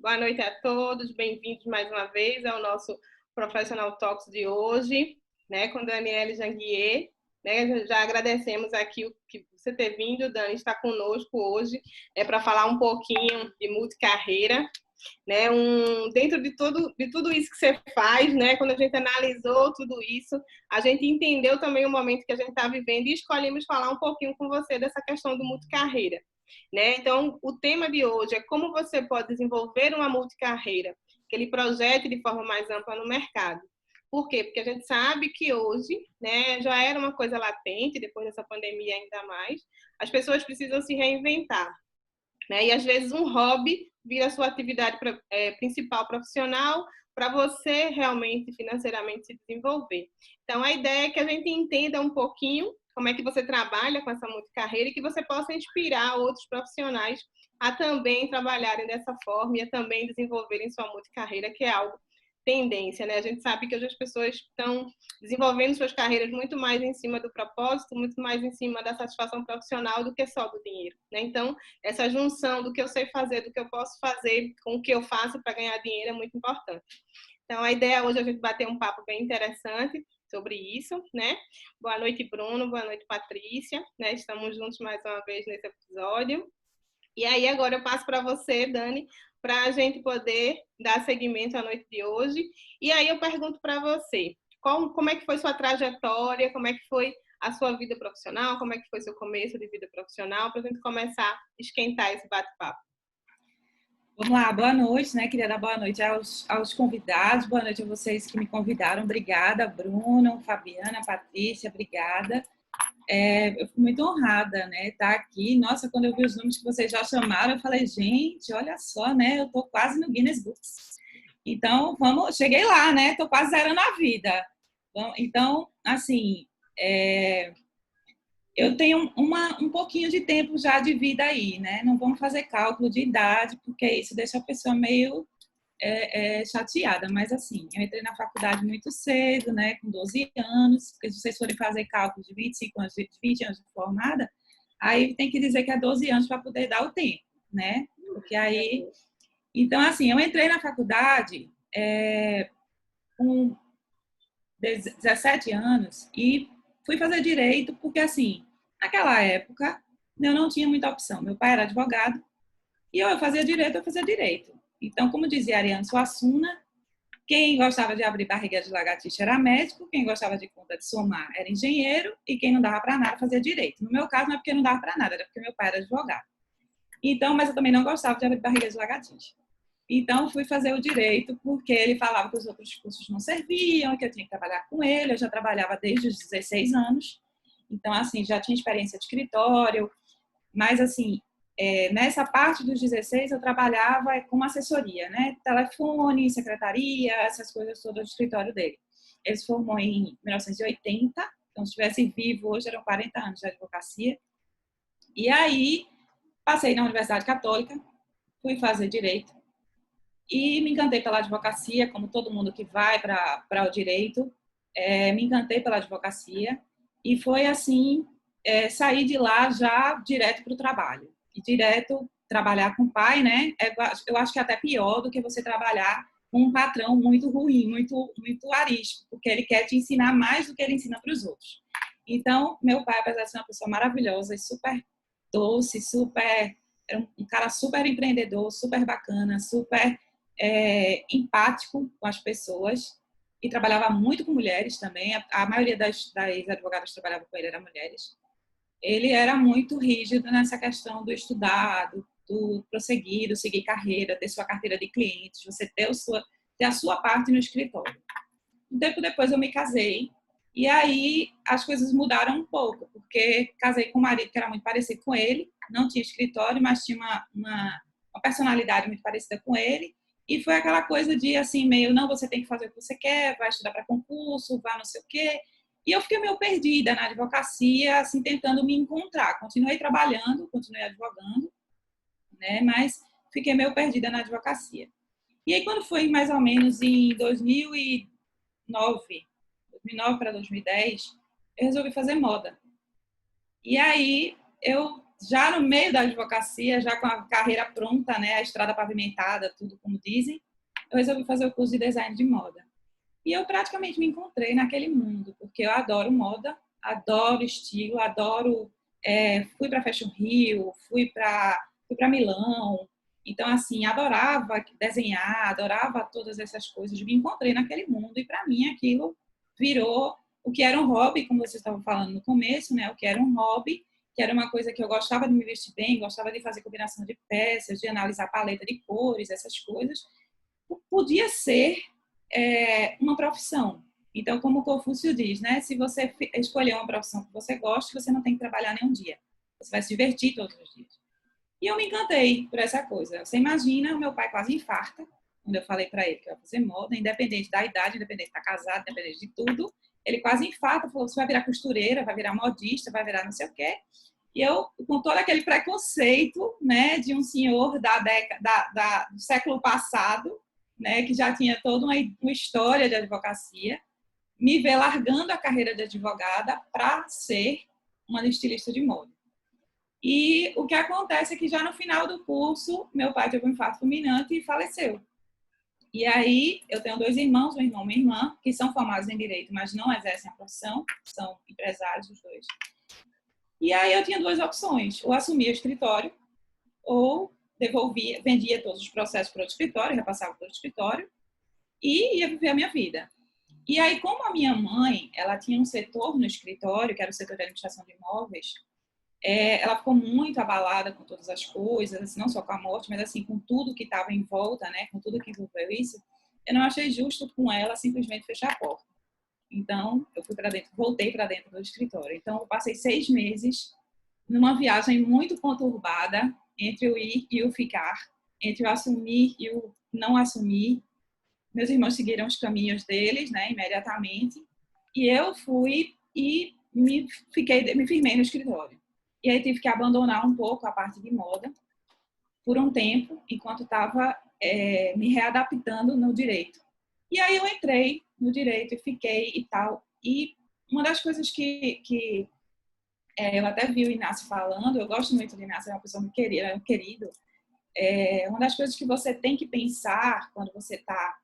Boa noite a todos, bem-vindos mais uma vez ao nosso Professional Talks de hoje, né, com Daniele Janguier. Né, já agradecemos aqui o que você ter vindo, Dani, está conosco hoje, para falar um pouquinho de multicarreira, né, dentro de tudo isso que você faz, né, quando a gente analisou tudo isso, a gente entendeu também o momento que a gente está vivendo e escolhemos falar um pouquinho com você dessa questão do multicarreira. Né? Então, o tema de hoje é como você pode desenvolver uma multicarreira, que ele projete de forma mais ampla no mercado. Por quê? Porque a gente sabe que hoje, né, já era uma coisa latente, depois dessa pandemia ainda mais, as pessoas precisam se reinventar. Né? E às vezes um hobby vira a sua atividade principal profissional para você realmente financeiramente se desenvolver. Então, a ideia é que a gente entenda um pouquinho como é que você trabalha com essa multicarreira e que você possa inspirar outros profissionais a também trabalharem dessa forma e a também desenvolverem sua multicarreira, que é algo tendência, né? A gente sabe que hoje as pessoas estão desenvolvendo suas carreiras muito mais em cima do propósito, muito mais em cima da satisfação profissional do que só do dinheiro, né? Então, essa junção do que eu sei fazer, do que eu posso fazer com o que eu faço para ganhar dinheiro é muito importante. Então, a ideia hoje é a gente bater um papo bem interessante sobre isso, né? Boa noite, Bruno. Boa noite, Patrícia. Né? Estamos juntos mais uma vez nesse episódio. E aí, agora eu passo para você, Dani, para a gente poder dar seguimento à noite de hoje. E aí eu pergunto para você, como é que foi sua trajetória, como é que foi a sua vida profissional, como é que foi seu começo de vida profissional, para a gente começar a esquentar esse bate-papo. Vamos lá, boa noite, né? Queria dar boa noite aos convidados, boa noite a vocês que me convidaram. Obrigada, Bruno, Fabiana, Patrícia, obrigada. Eu fui muito honrada, né, estar aqui. Nossa, quando eu vi os números que vocês já chamaram, eu falei, gente, olha só, né? Eu tô quase no Guinness Books. Então, cheguei lá, né? Tô quase zerando a vida. Então, assim, eu tenho um pouquinho de tempo já de vida aí, né? Não vamos fazer cálculo de idade, porque isso deixa a pessoa meio chateada. Mas, assim, eu entrei na faculdade muito cedo, né? Com 12 anos, porque se vocês forem fazer cálculo de 25 anos, de 20 anos de formada, aí tem que dizer que é 12 anos para poder dar o tempo, né? Porque aí... Então, assim, eu entrei na faculdade com 17 anos e fui fazer direito, porque, assim, naquela época, eu não tinha muita opção. Meu pai era advogado e eu fazia direito, eu fazia direito. Então, como dizia Ariano Suassuna, quem gostava de abrir barriga de lagartixa era médico, quem gostava de conta de somar era engenheiro e quem não dava para nada fazia direito. No meu caso, não é porque não dava para nada, era porque meu pai era advogado. Então, mas eu também não gostava de abrir barriga de lagartixa. Então, fui fazer o direito porque ele falava que os outros cursos não serviam, que eu tinha que trabalhar com ele. Eu já trabalhava desde os 16 anos. Então, assim, já tinha experiência de escritório. Mas, assim, nessa parte dos 16, eu trabalhava com assessoria, né? Telefone, secretaria, essas coisas todas do escritório dele. Ele se formou em 1980. Então, se estivesse vivo hoje, eram 40 anos de advocacia. E aí, passei na Universidade Católica, fui fazer direito. E me encantei pela advocacia, como todo mundo que vai para o direito, me encantei pela advocacia e foi assim, sair de lá já direto para o trabalho. E direto trabalhar com o pai, né? Eu acho que é até pior do que você trabalhar com um patrão muito ruim, muito arisco, porque ele quer te ensinar mais do que ele ensina para os outros. Então, meu pai, apesar de ser uma pessoa maravilhosa e super doce, era um cara super empreendedor, super bacana, super empático com as pessoas e trabalhava muito com mulheres também. A maioria das advogadas que trabalhavam com ele eram mulheres. Ele era muito rígido nessa questão do estudar, do prosseguir, do seguir carreira, ter sua carteira de clientes, você ter a sua parte no escritório. Um tempo depois eu me casei e aí as coisas mudaram um pouco, porque casei com um marido que era muito parecido com ele, não tinha escritório, mas tinha uma personalidade muito parecida com ele. E foi aquela coisa de, assim, meio, não, você tem que fazer o que você quer, vai estudar para concurso, vai não sei o quê. E eu fiquei meio perdida na advocacia, assim, tentando me encontrar. Continuei trabalhando, continuei advogando, né? Mas fiquei meio perdida na advocacia. E aí, quando foi mais ou menos em 2009 para 2010, eu resolvi fazer moda. E aí, eu já no meio da advocacia, já com a carreira pronta, né, a estrada pavimentada, tudo como dizem, eu resolvi fazer o curso de design de moda. E eu praticamente me encontrei naquele mundo, porque eu adoro moda, adoro estilo, adoro... fui para Fashion Rio, fui para Milão. Então, assim, adorava desenhar, adorava todas essas coisas. Me encontrei naquele mundo e, para mim, aquilo virou o que era um hobby, como vocês estavam falando no começo, né? O que era um hobby, que era uma coisa que eu gostava de me vestir bem, gostava de fazer combinação de peças, de analisar paleta de cores, essas coisas. Podia ser uma profissão. Então, como o Confúcio diz, né? Se você escolher uma profissão que você gosta, você não tem que trabalhar nenhum dia. Você vai se divertir todos os dias. E eu me encantei por essa coisa. Você imagina, o meu pai quase infarta quando eu falei para ele que eu ia fazer moda, independente da idade, independente de estar casado, independente de tudo. Ele quase infarta, falou, você vai virar costureira, vai virar modista, vai virar não sei o quê. E eu, com todo aquele preconceito, né, de um senhor do século passado, né, que já tinha toda uma história de advocacia, me ver largando a carreira de advogada para ser uma estilista de moda. E o que acontece é que já no final do curso, meu pai teve um infarto fulminante e faleceu. E aí, eu tenho 2 irmãos, um irmão e uma irmã, que são formados em Direito, mas não exercem a profissão, são empresários os dois. E aí eu tinha 2 opções, ou assumia o escritório, ou vendia todos os processos para o escritório, repassava para o escritório, e ia viver a minha vida. E aí, como a minha mãe, ela tinha um setor no escritório, que era o setor de administração de imóveis, ela ficou muito abalada com todas as coisas, não só com a morte, mas assim, com tudo que estava em volta, né, com tudo que envolveu isso, eu não achei justo com ela simplesmente fechar a porta. Então, eu fui para dentro, voltei para dentro do escritório. Então, eu passei 6 meses numa viagem muito conturbada entre o ir e o ficar, entre o assumir e o não assumir. Meus irmãos seguiram os caminhos deles, né, imediatamente, e eu fui e me firmei no escritório. E aí tive que abandonar um pouco a parte de moda por um tempo, enquanto estava me readaptando no direito. E aí eu entrei no direito e fiquei e tal. E uma das coisas que eu até vi o Inácio falando, eu gosto muito do Inácio, é uma pessoa muito querida, é um querido. Uma das coisas que você tem que pensar quando você está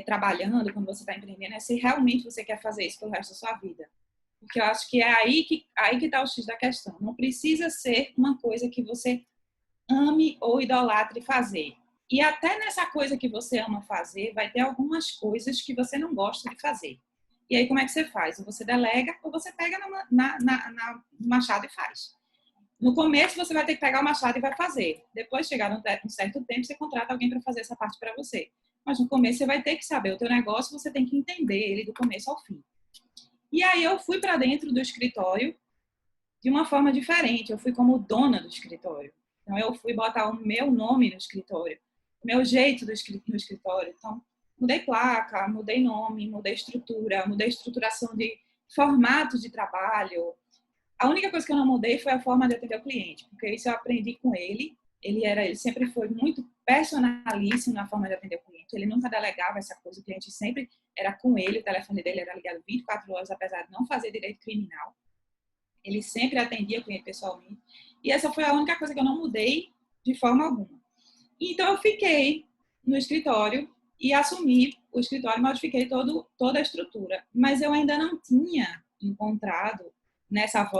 trabalhando, quando você está empreendendo, é se realmente você quer fazer isso pelo resto da sua vida. Porque eu acho que é aí que está o X da questão. Não precisa ser uma coisa que você ame ou idolatre fazer. E até nessa coisa que você ama fazer, vai ter algumas coisas que você não gosta de fazer. E aí, como é que você faz? Ou você delega, ou você pega no machado e faz. No começo, você vai ter que pegar o machado e vai fazer. Depois, chegar um certo tempo, você contrata alguém para fazer essa parte para você. Mas no começo, você vai ter que saber o teu negócio, você tem que entender ele do começo ao fim. E aí eu fui para dentro do escritório de uma forma diferente. Eu fui como dona do escritório. Então, eu fui botar o meu nome no escritório, o meu jeito no escritório. Então, mudei placa, mudei nome, mudei estrutura, mudei estruturação de formato de trabalho. A única coisa que eu não mudei foi a forma de atender o cliente, porque isso eu aprendi com ele. Ele sempre foi muito personalíssimo na forma de atender o cliente. Ele nunca delegava essa coisa, o cliente sempre era com ele, o telefone dele era ligado 24 horas, apesar de não fazer direito criminal. Ele sempre atendia o cliente pessoalmente. E essa foi a única coisa que eu não mudei de forma alguma. Então, eu fiquei no escritório e assumi o escritório, modifiquei toda a estrutura. Mas eu ainda não tinha encontrado, nessa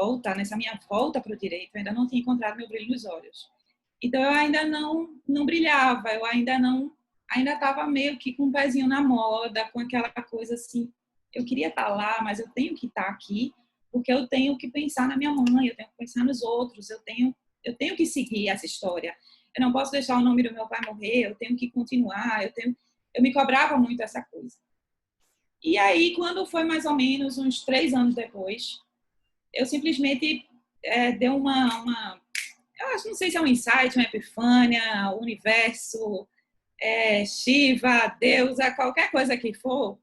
minha volta para o direito, eu ainda não tinha encontrado meu brilho nos olhos. Então, eu ainda não brilhava, eu ainda estava meio que com um pezinho na moda, com aquela coisa assim, eu queria estar lá, mas eu tenho que estar aqui, porque eu tenho que pensar na minha mãe, eu tenho que pensar nos outros, eu tenho que seguir essa história. Eu não posso deixar o nome do meu pai morrer, eu tenho que continuar, eu me cobrava muito essa coisa. E aí, quando foi mais ou menos uns 3 anos depois, eu simplesmente deu eu não sei se é um insight, uma epifânia, o universo, Shiva, deusa, qualquer coisa que for,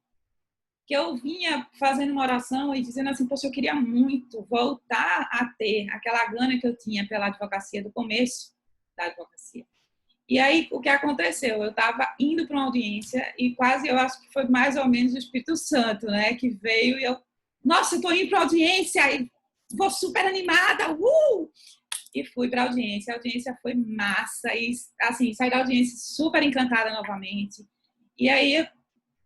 que eu vinha fazendo uma oração e dizendo assim, poxa, eu queria muito voltar a ter aquela gana que eu tinha pela advocacia do começo da advocacia. E aí, o que aconteceu? Eu estava indo para uma audiência e quase, eu acho que foi mais ou menos o Espírito Santo, né, que veio e eu, nossa, eu estou indo para a audiência e vou super animada, e fui para a audiência foi massa, e assim, saí da audiência super encantada novamente. E aí,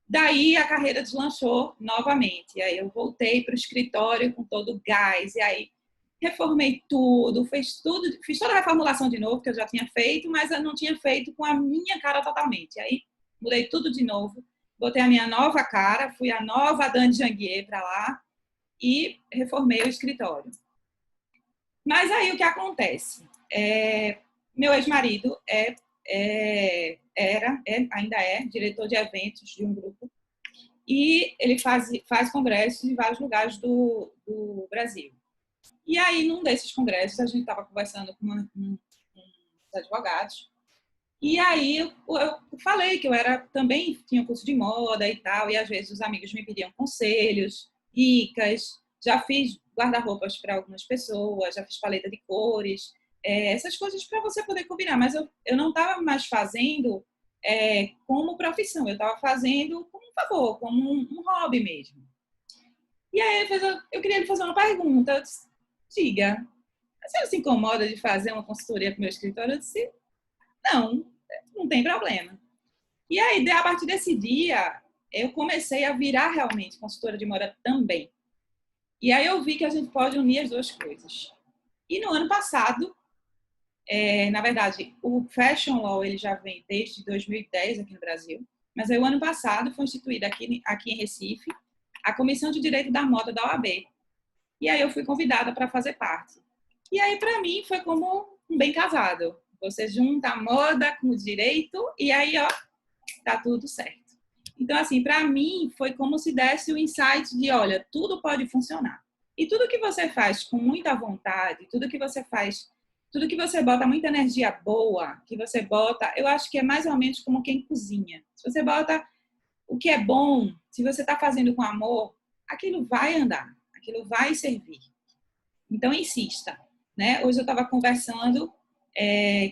daí a carreira deslanchou novamente. E aí eu voltei para o escritório com todo o gás, e aí reformei tudo, fiz toda a reformulação de novo, que eu já tinha feito, mas eu não tinha feito com a minha cara totalmente. E aí mudei tudo de novo, botei a minha nova cara, fui a nova Dani Janguier para lá e reformei o escritório. Mas aí o que acontece? Meu ex-marido ainda é diretor de eventos de um grupo e ele faz congressos em vários lugares do Brasil. E aí, num desses congressos, a gente estava conversando com uns advogados e aí eu falei que eu também tinha curso de moda e tal, e às vezes os amigos me pediam conselhos, dicas, já fiz guarda-roupas para algumas pessoas, já fiz paleta de cores, essas coisas para você poder combinar, mas eu não estava mais fazendo como profissão, eu estava fazendo como um favor, como um hobby mesmo. E aí eu queria lhe fazer uma pergunta, eu disse, diga, você não se incomoda de fazer uma consultoria para o meu escritório? Eu disse, não tem problema. E aí, a partir desse dia, eu comecei a virar realmente consultora de moda também. E aí eu vi que a gente pode unir as duas coisas. E no ano passado, na verdade, o Fashion Law ele já vem desde 2010 aqui no Brasil, mas aí o ano passado foi instituída aqui em Recife a Comissão de Direito da Moda da OAB. E aí eu fui convidada para fazer parte. E aí, para mim, foi como um bem casado. Você junta a moda com o direito e aí, ó, tá tudo certo. Então, assim, para mim, foi como se desse o insight de, olha, tudo pode funcionar. E tudo que você faz com muita vontade, tudo que você bota muita energia boa, que você bota, eu acho que é mais ou menos como quem cozinha. Se você bota o que é bom, se você está fazendo com amor, aquilo vai andar, aquilo vai servir. Então, insista, né? Hoje eu estava conversando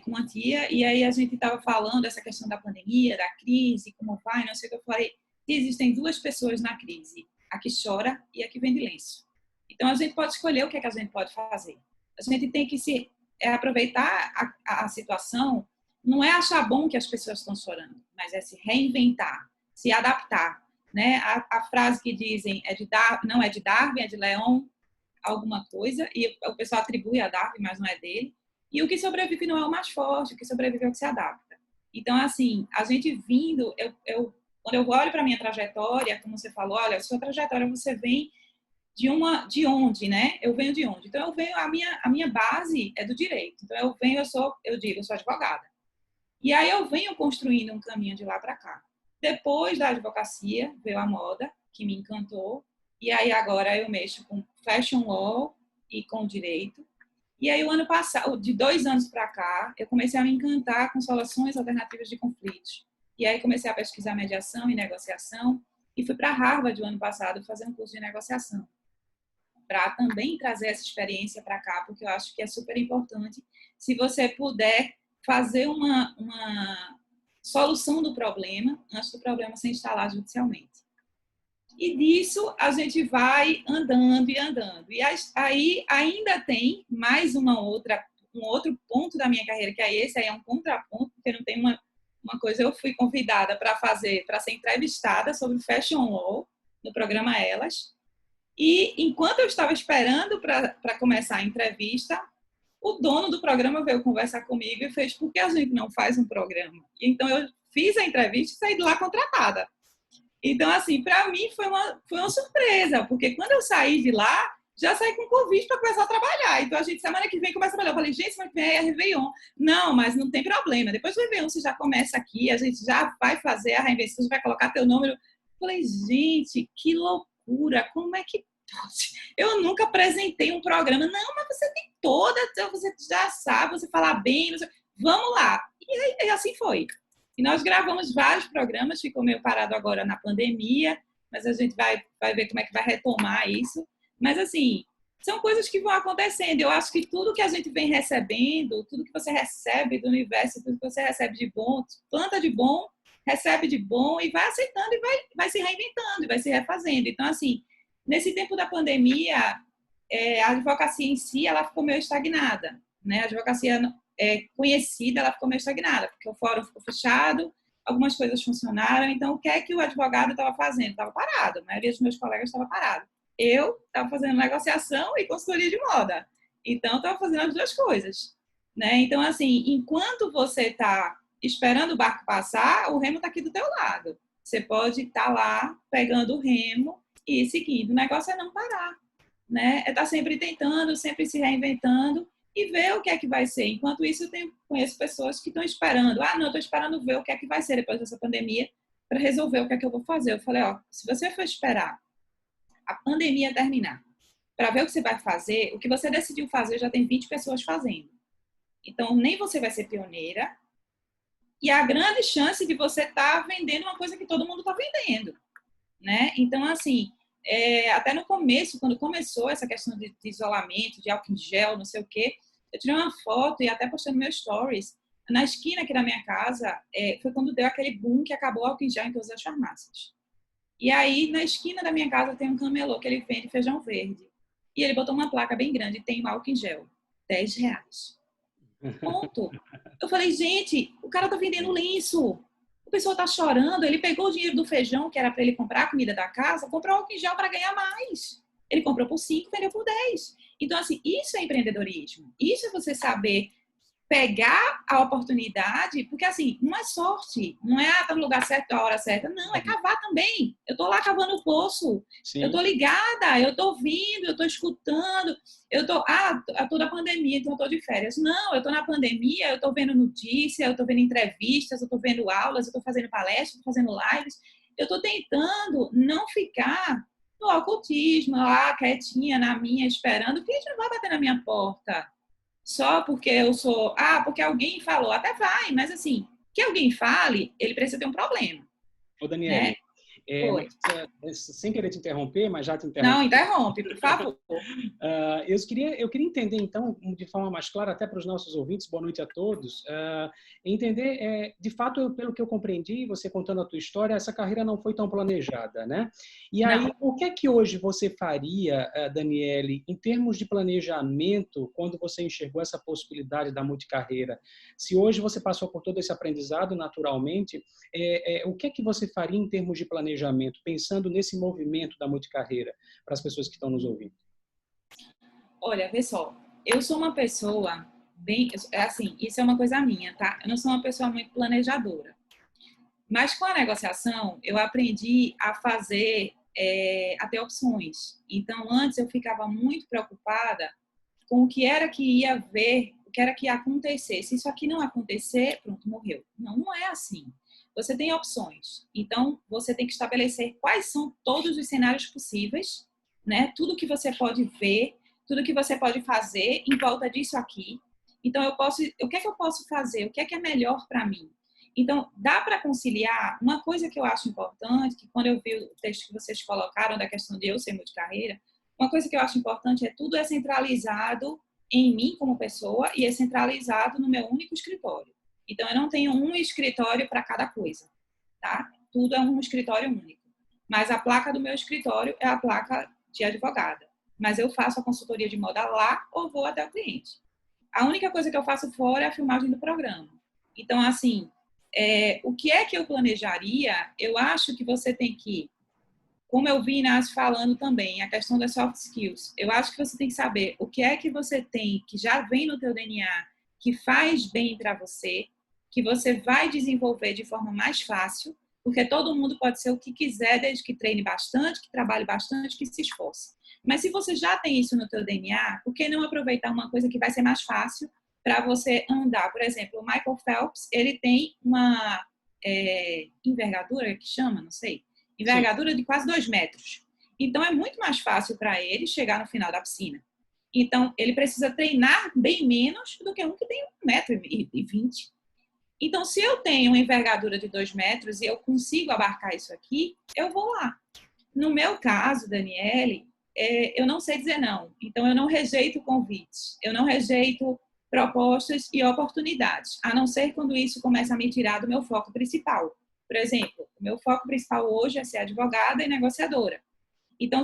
com uma tia e aí a gente estava falando dessa questão da pandemia, da crise, como vai, não sei o que eu falei. Existem duas pessoas na crise, a que chora e a que vende lenço. Então, a gente pode escolher o que é que a gente pode fazer. A gente tem que aproveitar a situação, não é achar bom que as pessoas estão chorando, mas é se reinventar, se adaptar. Né? A frase que dizem não é de Darwin, é de Leon, alguma coisa, e o pessoal atribui a Darwin, mas não é dele. E o que sobrevive não é o mais forte, o que sobrevive é o que se adapta. Então, assim, a gente vindo, quando eu olho para a minha trajetória, como você falou, olha, a sua trajetória você vem de onde, né? Eu venho de onde? Então, a minha base é do direito. Então, eu sou advogada. E aí eu venho construindo um caminho de lá para cá. Depois da advocacia, veio a moda, que me encantou. E aí agora eu mexo com fashion law e com direito. E aí o ano passado, de 2 anos para cá, eu comecei a me encantar com soluções alternativas de conflitos. E aí comecei a pesquisar mediação e negociação e fui para Harvard o ano passado fazer um curso de negociação, para também trazer essa experiência para cá, porque eu acho que é super importante se você puder fazer uma solução do problema antes do problema se instalar judicialmente. E disso a gente vai andando e andando. E aí ainda tem mais um outro ponto da minha carreira, que esse aí é um contraponto, porque não tem uma coisa. Eu fui convidada para ser entrevistada sobre Fashion Law no programa Elas. E enquanto eu estava esperando para começar a entrevista, o dono do programa veio conversar comigo e fez: por que a gente não faz um programa? E então eu fiz a entrevista e saí de lá contratada. Então, assim, para mim foi uma surpresa, porque quando eu saí de lá, já saí com convite para começar a trabalhar. Então, a gente, semana que vem, começa a trabalhar. Eu falei, gente, semana que vem é Réveillon. Não, mas não tem problema. Depois do Réveillon, você já começa aqui, a gente já vai fazer a reinvenção, vai colocar teu nome. Eu falei, gente, que loucura, como é que pode? Eu nunca apresentei um programa. Não, mas você tem você já sabe, você fala bem, vamos lá. E assim foi. E nós gravamos vários programas, ficou meio parado agora na pandemia, mas a gente vai ver como é que vai retomar isso. Mas, assim, são coisas que vão acontecendo. Eu acho que tudo que a gente vem recebendo, tudo que você recebe do universo, tudo que você recebe de bom, planta de bom, recebe de bom e vai aceitando e vai se reinventando, e vai se refazendo. Então, assim, nesse tempo da pandemia, a advocacia em si, ela ficou meio estagnada. né? A advocacia conhecida, ela ficou meio estagnada, porque o fórum ficou fechado, algumas coisas funcionaram, então o que é que o advogado estava fazendo? Estava parado, a maioria dos meus colegas estava parado. Eu estava fazendo negociação e consultoria de moda, então estava fazendo as duas coisas, né? Então, assim, enquanto você está esperando o barco passar, o remo está aqui do teu lado. Você pode estar lá pegando o remo e ir seguindo. O negócio é não parar, né? É estar sempre tentando, sempre se reinventando e ver o que é que vai ser. Enquanto isso, conheço pessoas que estão esperando. Ah, não, estou esperando ver o que é que vai ser depois dessa pandemia para resolver o que é que eu vou fazer. Eu falei, ó, se você for esperar a pandemia terminar para ver o que você vai fazer, o que você decidiu fazer já tem 20 pessoas fazendo. Então, nem você vai ser pioneira e a grande chance de você estar vendendo uma coisa que todo mundo está vendendo, né? Então, assim, até no começo, quando começou essa questão de isolamento, de álcool em gel, não sei o quê, eu tirei uma foto e até postei no meu stories. Na esquina aqui da minha casa, foi quando deu aquele boom que acabou o álcool em gel em todas as farmácias. E aí, na esquina da minha casa, tem um camelô que ele vende feijão verde. E ele botou uma placa bem grande, tem um álcool em gel, R$10. Ponto. Eu falei, gente, o cara tá vendendo lenço. O pessoal tá chorando. Ele pegou o dinheiro do feijão, que era para ele comprar a comida da casa, comprou álcool em gel para ganhar mais. Ele comprou por 5, vendeu por 10. Então, assim, isso é empreendedorismo. Isso é você saber pegar a oportunidade, porque assim, não é sorte, não é tá no lugar certo, a hora certa, não, é cavar também. Eu tô lá cavando o poço, Sim. Eu tô ligada, eu tô ouvindo, eu tô escutando, eu tô na pandemia, então eu tô de férias. Não, eu tô na pandemia, eu tô vendo notícia, eu tô vendo entrevistas, eu tô vendo aulas, eu tô fazendo palestras, eu tô fazendo lives, eu tô tentando não ficar no ocultismo, lá quietinha na minha, esperando, porque a gente não vai bater na minha porta. Só porque eu sou... porque alguém falou. Até vai, mas assim, que alguém fale, ele precisa ter um problema. Ô, Daniele, sem querer te interromper, mas já te interrompi. Não, interrompe, por favor. Eu queria entender, então, de forma mais clara, até para os nossos ouvintes, boa noite a todos, entender, de fato, pelo que eu compreendi, você contando a tua história, essa carreira não foi tão planejada, né? E aí, não. O que é que hoje você faria, Daniele, em termos de planejamento, quando você enxergou essa possibilidade da multicarreira? Se hoje você passou por todo esse aprendizado naturalmente, o que é que você faria em termos de planejamento, pensando nesse movimento da multicarreira, para as pessoas que estão nos ouvindo? Olha, vê só, eu sou uma pessoa bem, assim, isso é uma coisa minha, tá? Eu não sou uma pessoa muito planejadora. Mas com a negociação, eu aprendi a fazer, a ter opções. Então, antes eu ficava muito preocupada com o que era que ia ver, o que era que ia acontecer. Se isso aqui não acontecer, pronto, morreu. Não, não é assim. Você tem opções. Então, você tem que estabelecer quais são todos os cenários possíveis, né? Tudo que você pode ver, tudo que você pode fazer em volta disso aqui. Então, o que é que eu posso fazer? O que é melhor para mim? Então, dá para conciliar. Uma coisa que eu acho importante, que quando eu vi o texto que vocês colocaram da questão de eu ser multicarreira, uma coisa que eu acho importante é tudo é centralizado em mim como pessoa e é centralizado no meu único escritório. Então, eu não tenho um escritório para cada coisa, tá? Tudo é um escritório único. Mas a placa do meu escritório é a placa de advogada. Mas eu faço a consultoria de moda lá ou vou até o cliente. A única coisa que eu faço fora é a filmagem do programa. Então, assim, o que é que eu planejaria? Eu acho que você tem que, como eu vi Inácio falando também, a questão das soft skills. Eu acho que você tem que saber o que é que você tem, que já vem no teu DNA, que faz bem para você, que você vai desenvolver de forma mais fácil, porque todo mundo pode ser o que quiser, desde que treine bastante, que trabalhe bastante, que se esforce. Mas se você já tem isso no teu DNA, por que não aproveitar uma coisa que vai ser mais fácil para você andar? Por exemplo, o Michael Phelps, ele tem uma envergadura, que chama, não sei, envergadura de quase 2 metros. Então, é muito mais fácil para ele chegar no final da piscina. Então, ele precisa treinar bem menos do que um que tem 1,20 m. Então, se eu tenho uma envergadura de 2 metros e eu consigo abarcar isso aqui, eu vou lá. No meu caso, Daniele, eu não sei dizer não. Então, eu não rejeito convites. Eu não rejeito propostas e oportunidades, a não ser quando isso começa a me tirar do meu foco principal. Por exemplo, o meu foco principal hoje é ser advogada e negociadora. Então,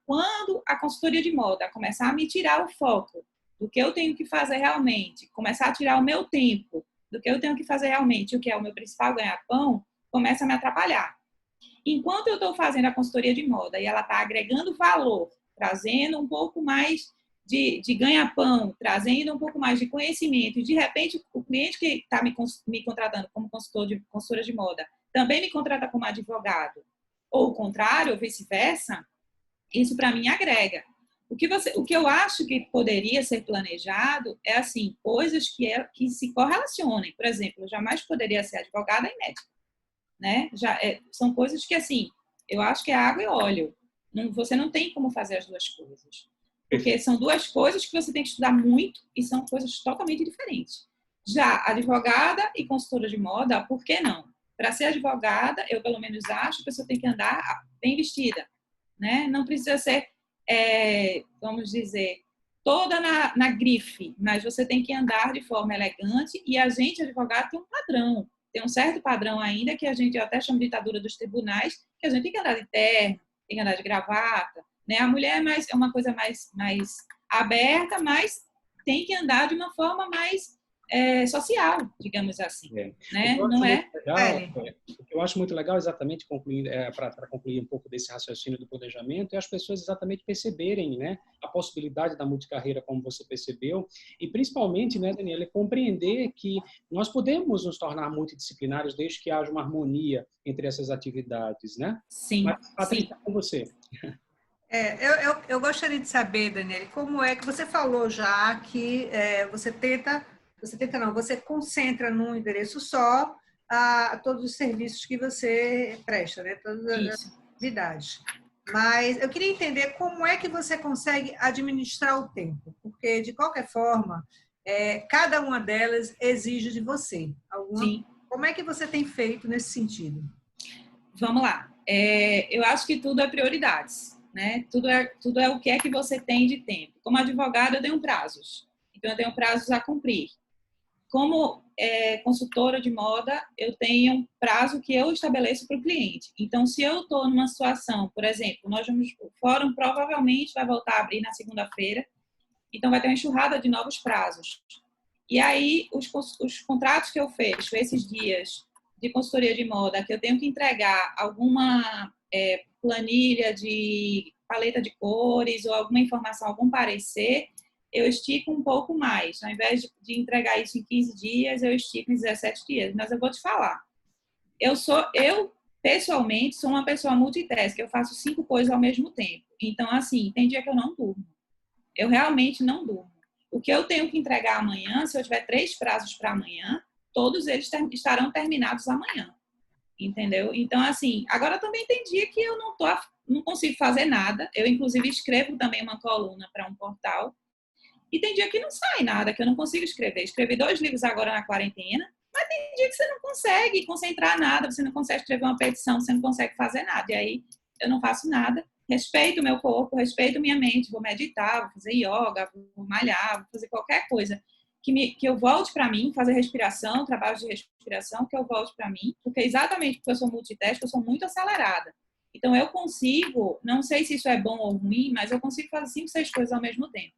quando a consultoria de moda começar a me tirar o foco do que eu tenho que fazer realmente, começar a tirar o meu tempo do que eu tenho que fazer realmente, o que é o meu principal ganha-pão, começa a me atrapalhar. Enquanto eu estou fazendo a consultoria de moda e ela está agregando valor, trazendo um pouco mais de ganha-pão, trazendo um pouco mais de conhecimento, e de repente o cliente que está me contratando como consultora de moda também me contrata como advogado, ou o contrário, ou vice-versa, isso para mim agrega. O que eu acho que poderia ser planejado é assim, coisas que se correlacionem. Por exemplo, eu jamais poderia ser advogada e médica, né? São coisas que assim, eu acho que é água e óleo. Você não tem como fazer as duas coisas. Porque são duas coisas que você tem que estudar muito e são coisas totalmente diferentes. Já advogada e consultora de moda, por que não? Para ser advogada, eu pelo menos acho que a pessoa tem que andar bem vestida, né? Não precisa ser, vamos dizer, toda na grife, mas você tem que andar de forma elegante e a gente, advogado, tem um padrão. Tem um certo padrão ainda que a gente até chama de ditadura dos tribunais, que a gente tem que andar de terno, tem que andar de gravata, né? A mulher é uma coisa mais aberta, mas tem que andar de uma forma mais social, digamos assim. Né? Não é? O que eu acho muito legal, exatamente, para concluir um pouco desse raciocínio do planejamento, é as pessoas exatamente perceberem, né, a possibilidade da multicarreira, como você percebeu, e principalmente, né, Daniela, compreender que nós podemos nos tornar multidisciplinares desde que haja uma harmonia entre essas atividades, né? Sim. Mas, Patrícia, com você. Eu gostaria de saber, Daniela, como é que você falou já que você concentra num endereço só a todos os serviços que você presta, né? Todas as atividades. Mas eu queria entender como é que você consegue administrar o tempo, porque, de qualquer forma, cada uma delas exige de você. Sim. Como é que você tem feito nesse sentido? Vamos lá. Eu acho que tudo é prioridades, né? Tudo é o que é que você tem de tempo. Como advogada, eu tenho prazos. Então, eu tenho prazos a cumprir. Como consultora de moda, eu tenho um prazo que eu estabeleço para o cliente. Então, se eu estou numa situação, por exemplo, o fórum provavelmente vai voltar a abrir na segunda-feira, então vai ter uma enxurrada de novos prazos. E aí, os contratos que eu fecho esses dias de consultoria de moda, que eu tenho que entregar alguma planilha de paleta de cores ou alguma informação, algum parecer, eu estico um pouco mais. Ao invés de entregar isso em 15 dias, eu estico em 17 dias. Mas eu vou te falar. Eu pessoalmente, sou uma pessoa multitask. Eu faço 5 coisas ao mesmo tempo. Então, assim, tem dia que eu não durmo. Eu realmente não durmo. O que eu tenho que entregar amanhã, se eu tiver 3 prazos para amanhã, todos eles estarão terminados amanhã. Entendeu? Então, assim, agora também tem dia que eu não consigo fazer nada. Eu, inclusive, escrevo também uma coluna para um portal. E tem dia que não sai nada, que eu não consigo escrever. Escrevi 2 livros agora na quarentena, mas tem dia que você não consegue concentrar nada, você não consegue escrever uma petição, você não consegue fazer nada. E aí eu não faço nada. Respeito o meu corpo, respeito minha mente, vou meditar, vou fazer yoga, vou malhar, vou fazer qualquer coisa que eu volte para mim, fazer respiração, trabalho de respiração, que eu volte para mim, porque exatamente porque eu sou multitask, eu sou muito acelerada. Então eu consigo, não sei se isso é bom ou ruim, mas eu consigo fazer 5, 6 coisas ao mesmo tempo.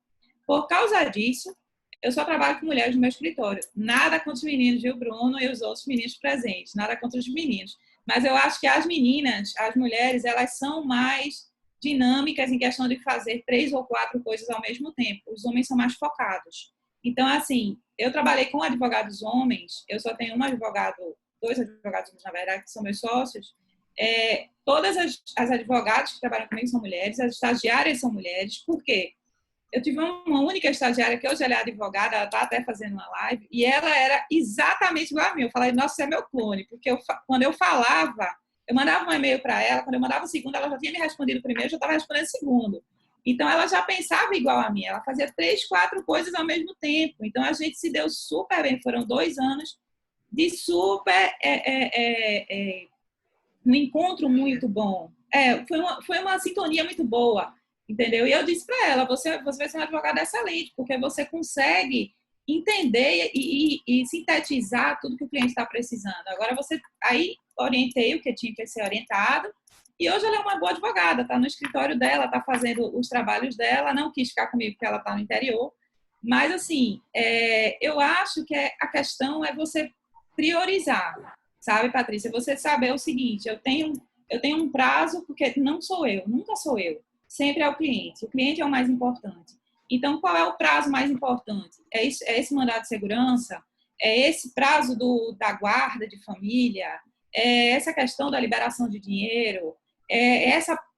Por causa disso, eu só trabalho com mulheres no meu escritório. Nada contra os meninos, viu, Bruno, e os outros meninos presentes. Nada contra os meninos. Mas eu acho que as meninas, as mulheres, elas são mais dinâmicas em questão de fazer 3 ou 4 coisas ao mesmo tempo. Os homens são mais focados. Então, assim, eu trabalhei com advogados homens. Eu só tenho 2 advogados, na verdade, que são meus sócios. Todas as advogadas que trabalham comigo são mulheres. As estagiárias são mulheres. Por quê? Eu tive uma única estagiária que hoje ela é advogada, ela está até fazendo uma live, e ela era exatamente igual a mim. Eu falei, nossa, você é meu clone, porque quando eu falava, eu mandava um e-mail para ela, quando eu mandava o segundo, ela já tinha me respondido o primeiro, eu já estava respondendo o segundo. Então, ela já pensava igual a mim, ela fazia 3, 4 coisas ao mesmo tempo. Então, a gente se deu super bem, foram 2 anos de super um encontro muito bom. Foi uma sintonia muito boa. Entendeu? E eu disse para ela, você vai ser uma advogada excelente, porque você consegue entender e sintetizar tudo que o cliente está precisando. Agora aí orientei o que tinha que ser orientado, e hoje ela é uma boa advogada, está no escritório dela, está fazendo os trabalhos dela, não quis ficar comigo porque ela está no interior, Mas, assim, eu acho que a questão é você priorizar, sabe, Patrícia? Você saber o seguinte, eu tenho um prazo, porque não sou eu, nunca sou eu. Sempre é o cliente. O cliente é o mais importante. Então, qual é o prazo mais importante? É esse mandato de segurança? É esse prazo da guarda de família? É essa questão da liberação de dinheiro? É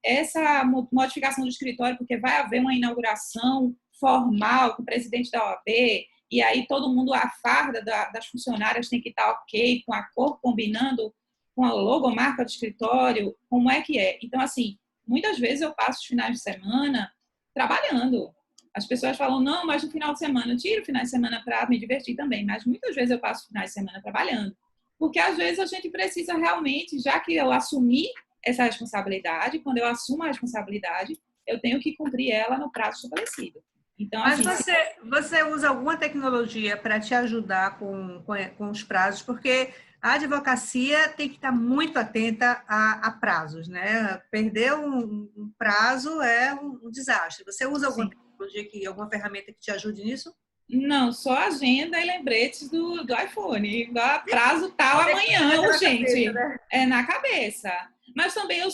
essa modificação do escritório, porque vai haver uma inauguração formal com o presidente da OAB, e aí todo mundo, a farda das funcionárias tem que estar ok, com a cor combinando com a logomarca do escritório, como é que é? Então, assim, muitas vezes eu passo os finais de semana trabalhando. As pessoas falam, não, mas no final de semana, eu tiro o final de semana para me divertir também, mas muitas vezes eu passo os finais de semana trabalhando. Porque às vezes a gente precisa realmente, já que eu assumi essa responsabilidade, quando eu assumo a responsabilidade, eu tenho que cumprir ela no prazo estabelecido. Então, Mas assim, você usa alguma tecnologia para te ajudar com os prazos? Porque a advocacia tem que estar muito atenta a prazos, né? Perder um prazo é um desastre. Você usa alguma tecnologia, alguma ferramenta que te ajude nisso? não, só agenda e lembretes do iPhone. Igual prazo tal amanhã, urgente. É na cabeça. Mas também eu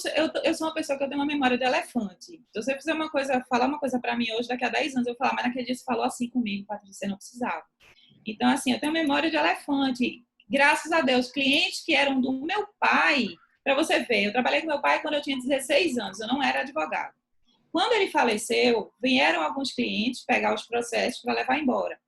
sou uma pessoa que eu tenho uma memória de elefante. Se você fizer uma coisa, falar uma coisa para mim hoje, daqui a 10 anos eu vou falar, mas naquele dia você falou assim comigo, Patrícia, você não precisava. Então, assim, eu tenho memória de elefante. Graças a Deus, clientes que eram do meu pai, para você ver, eu trabalhei com meu pai quando eu tinha 16 anos, eu não era advogado. Quando ele faleceu, vieram alguns clientes pegar os processos para levar embora.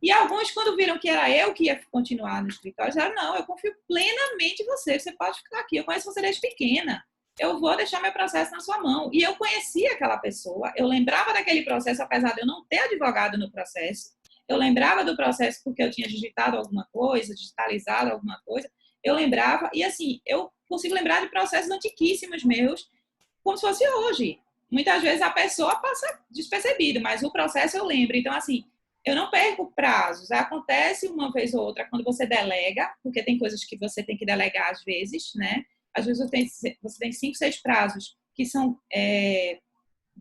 E alguns, quando viram que era eu que ia continuar no escritório, disseram, não, eu confio plenamente em você, você pode ficar aqui, eu conheço você desde pequena, eu vou deixar meu processo na sua mão. E eu conhecia aquela pessoa, eu lembrava daquele processo, apesar de eu não ter advogado no processo, eu lembrava do processo porque eu tinha digitado alguma coisa, digitalizado alguma coisa, eu lembrava, e assim, eu consigo lembrar de processos antiquíssimos meus, como se fosse hoje. Muitas vezes a pessoa passa despercebido, mas o processo eu lembro. Então, assim, eu não perco prazos. Acontece uma vez ou outra quando você delega, porque tem coisas que você tem que delegar às vezes, né? Às vezes você tem 5, 6 prazos que são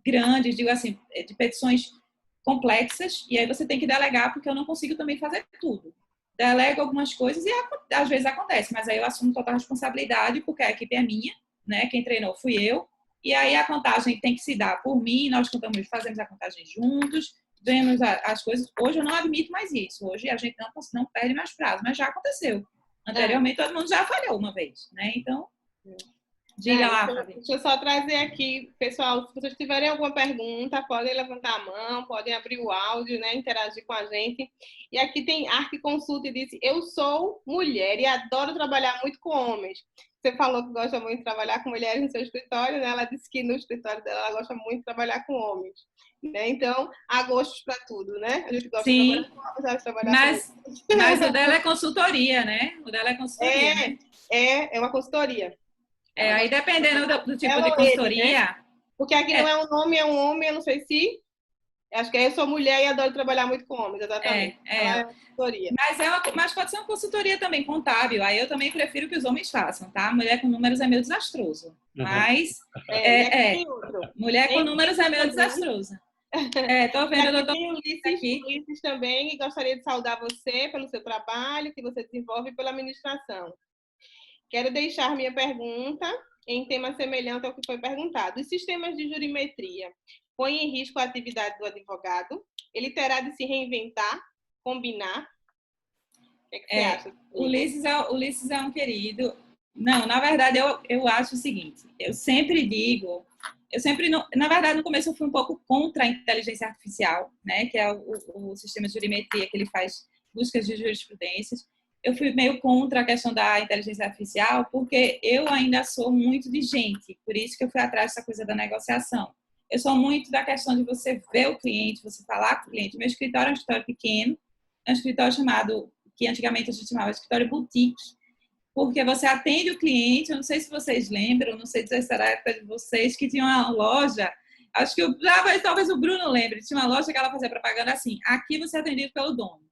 grandes, digo assim, de petições complexas, e aí você tem que delegar, porque eu não consigo também fazer tudo. Delego algumas coisas e às vezes acontece, mas aí eu assumo total responsabilidade, porque a equipe é minha, né? Quem treinou fui eu, e aí a contagem tem que se dar por mim, nós fazemos a contagem juntos, vemos as coisas. Hoje eu não admito mais isso, hoje a gente não perde mais prazo, mas já aconteceu. Anteriormente todo mundo já falhou uma vez, né? Então, diga lá, Fabi. Deixa eu só trazer aqui, pessoal, se vocês tiverem alguma pergunta, podem levantar a mão, podem abrir o áudio, né, interagir com a gente. E aqui tem Arque Consulta e disse, eu sou mulher e adoro trabalhar muito com homens. Você falou que gosta muito de trabalhar com mulheres no seu escritório, né? Ela disse que no escritório dela ela gosta muito de trabalhar com homens. Né? Então, há gostos para tudo, né? A gente gosta Sim, de trabalhar com homens. Mas o dela é consultoria, né? O dela é consultoria, né? É uma consultoria. Aí dependendo do tipo de consultoria... Ele, né? Porque aqui não é um nome, é um homem, eu não sei se... Acho que eu sou mulher e adoro trabalhar muito com homens, exatamente. É consultoria. Mas pode ser uma consultoria também contábil. Aí eu também prefiro que os homens façam, tá? Mulher com números é meio desastroso. Mas mulher com números é meio desastroso. Tô vendo, doutor. Tem o Ulisses também e gostaria de saudar você pelo seu trabalho que você desenvolve pela administração. Quero deixar minha pergunta em tema semelhante ao que foi perguntado. Os sistemas de jurimetria põem em risco a atividade do advogado? Ele terá de se reinventar, combinar? O que você acha? Ulisses é um querido. Não, na verdade, eu acho o seguinte. Eu sempre digo... na verdade, no começo eu fui um pouco contra a inteligência artificial, né? Que é o sistema de jurimetria que ele faz buscas de jurisprudências. Eu fui meio contra a questão da inteligência artificial, porque eu ainda sou muito de gente, por isso que eu fui atrás dessa coisa da negociação. Eu sou muito da questão de você ver o cliente, você falar com o cliente. Meu escritório é um escritório pequeno, é um escritório que antigamente a gente chamava de escritório boutique, porque você atende o cliente, eu não sei se vocês lembram, não sei se era a época de vocês, que tinha uma loja, acho que talvez o Bruno lembre, tinha uma loja que ela fazia propaganda assim, aqui você é atendido pelo dono.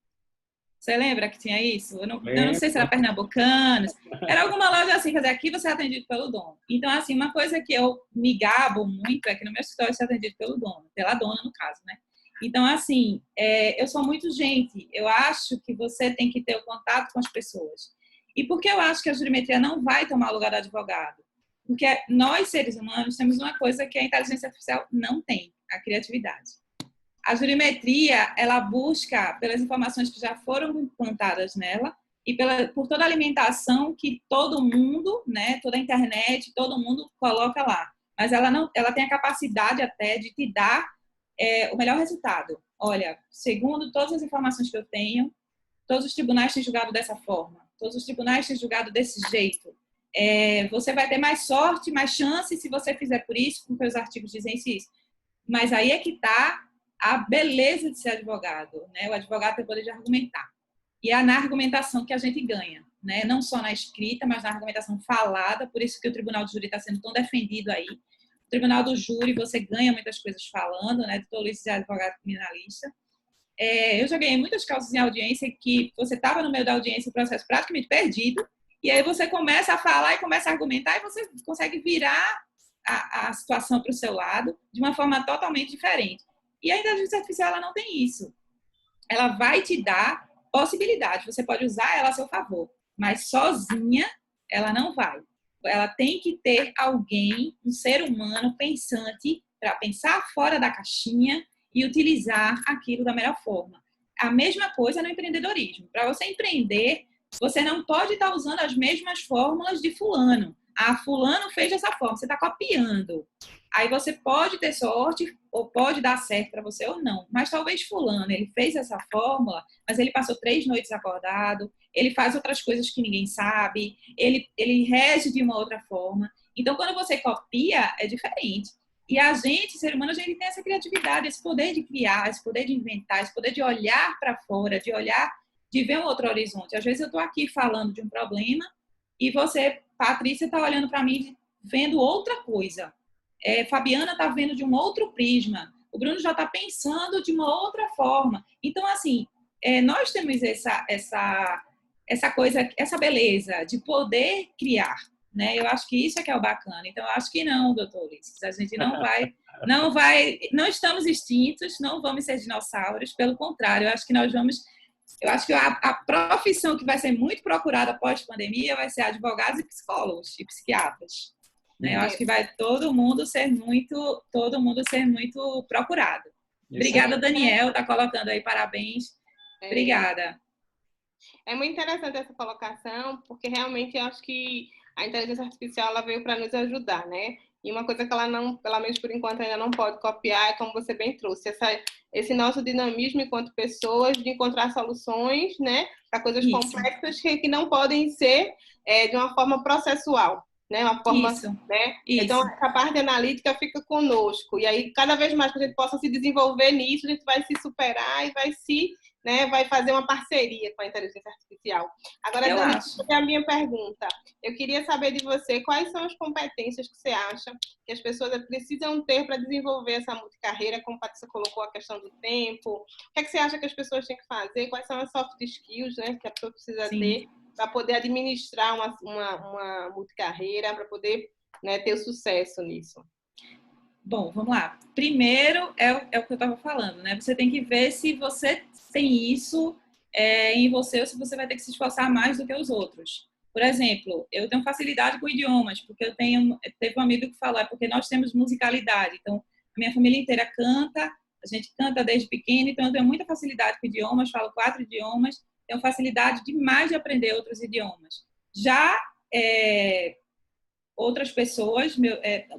Você lembra que tinha isso? Eu não sei se era Pernambucanos. Era alguma loja assim, quer dizer, aqui você é atendido pelo dono. Então, assim, uma coisa que eu me gabo muito é que no meu escritório você é atendido pelo dono, pela dona, no caso, né? Então, assim, eu sou muito gente. Eu acho que você tem que ter o contato com as pessoas. E por que eu acho que a jurimetria não vai tomar o lugar do advogado? Porque nós, seres humanos, temos uma coisa que a inteligência artificial não tem, a criatividade. A jurimetria, ela busca pelas informações que já foram implantadas nela e por toda a alimentação que todo mundo, né, toda a internet, todo mundo coloca lá. Mas ela tem a capacidade até de te dar o melhor resultado. Olha, segundo todas as informações que eu tenho, todos os tribunais têm julgado dessa forma, todos os tribunais têm julgado desse jeito. Você vai ter mais sorte, mais chance se você fizer por isso, porque os artigos dizem isso. Mas aí é que está a beleza de ser advogado, né? O advogado tem o poder de argumentar. E é na argumentação que a gente ganha, né? Não só na escrita, mas na argumentação falada, por isso que o tribunal do júri está sendo tão defendido aí. O tribunal do júri, você ganha muitas coisas falando, né? Doutor Ulisses é advogado criminalista. Eu já ganhei muitas causas em audiência que você estava no meio da audiência, o processo praticamente perdido, e aí você começa a falar e começa a argumentar e você consegue virar a situação para o seu lado de uma forma totalmente diferente. E a inteligência artificial, ela não tem isso. Ela vai te dar possibilidades, você pode usar ela a seu favor, mas sozinha ela não vai. Ela tem que ter alguém, um ser humano pensante, para pensar fora da caixinha e utilizar aquilo da melhor forma. A mesma coisa no empreendedorismo. Para você empreender, você não pode estar usando as mesmas fórmulas de fulano. Fulano fez dessa forma, você está copiando. Aí você pode ter sorte, ou pode dar certo para você ou não. Mas talvez fulano, ele fez essa fórmula, mas ele passou 3 noites acordado, ele faz outras coisas que ninguém sabe, ele rege de uma outra forma. Então, quando você copia, é diferente. E a gente, ser humano, a gente tem essa criatividade, esse poder de criar, esse poder de inventar, esse poder de olhar para fora, de ver um outro horizonte. Às vezes eu estou aqui falando de um problema e você, Patrícia, está olhando para mim vendo outra coisa. Fabiana está vendo de um outro prisma. O Bruno já está pensando de uma outra forma. Então, assim, nós temos essa coisa, essa beleza de poder criar, né? Eu acho que isso é que é o bacana. Então, eu acho que não, doutor Ulisses. A gente não estamos extintos, não vamos ser dinossauros. Pelo contrário, eu acho que a profissão que vai ser muito procurada pós-pandemia vai ser advogados e psicólogos e psiquiatras. Né? Eu acho que vai todo mundo ser muito procurado. Obrigada, Daniel, está colocando aí parabéns. Obrigada. É muito interessante essa colocação, porque realmente eu acho que a inteligência artificial ela veio para nos ajudar, né? E uma coisa que ela não, pelo menos por enquanto, ainda não pode copiar, é como você bem trouxe, esse nosso dinamismo enquanto pessoas de encontrar soluções, né, para coisas complexas que não podem ser de uma forma processual, né, uma forma, né? Então essa parte analítica fica conosco e aí cada vez mais que a gente possa se desenvolver nisso, a gente vai se superar e vai fazer uma parceria com a inteligência artificial. Agora, Dani, a minha pergunta. Eu queria saber de você quais são as competências que você acha que as pessoas precisam ter para desenvolver essa multicarreira, como a Patrícia colocou a questão do tempo. O que é que você acha que as pessoas têm que fazer? Quais são as soft skills, né, que a pessoa precisa ter para poder administrar uma multicarreira, para poder, né, ter sucesso nisso? Bom, vamos lá. Primeiro é o que eu estava falando, né? Você tem que ver se você tem isso em você ou se você vai ter que se esforçar mais do que os outros. Por exemplo, eu tenho facilidade com idiomas, porque teve um amigo que falou, porque nós temos musicalidade. Então, a minha família inteira canta, a gente canta desde pequeno, então eu tenho muita facilidade com idiomas, falo 4 idiomas, tenho facilidade demais de aprender outros idiomas. Já outras pessoas,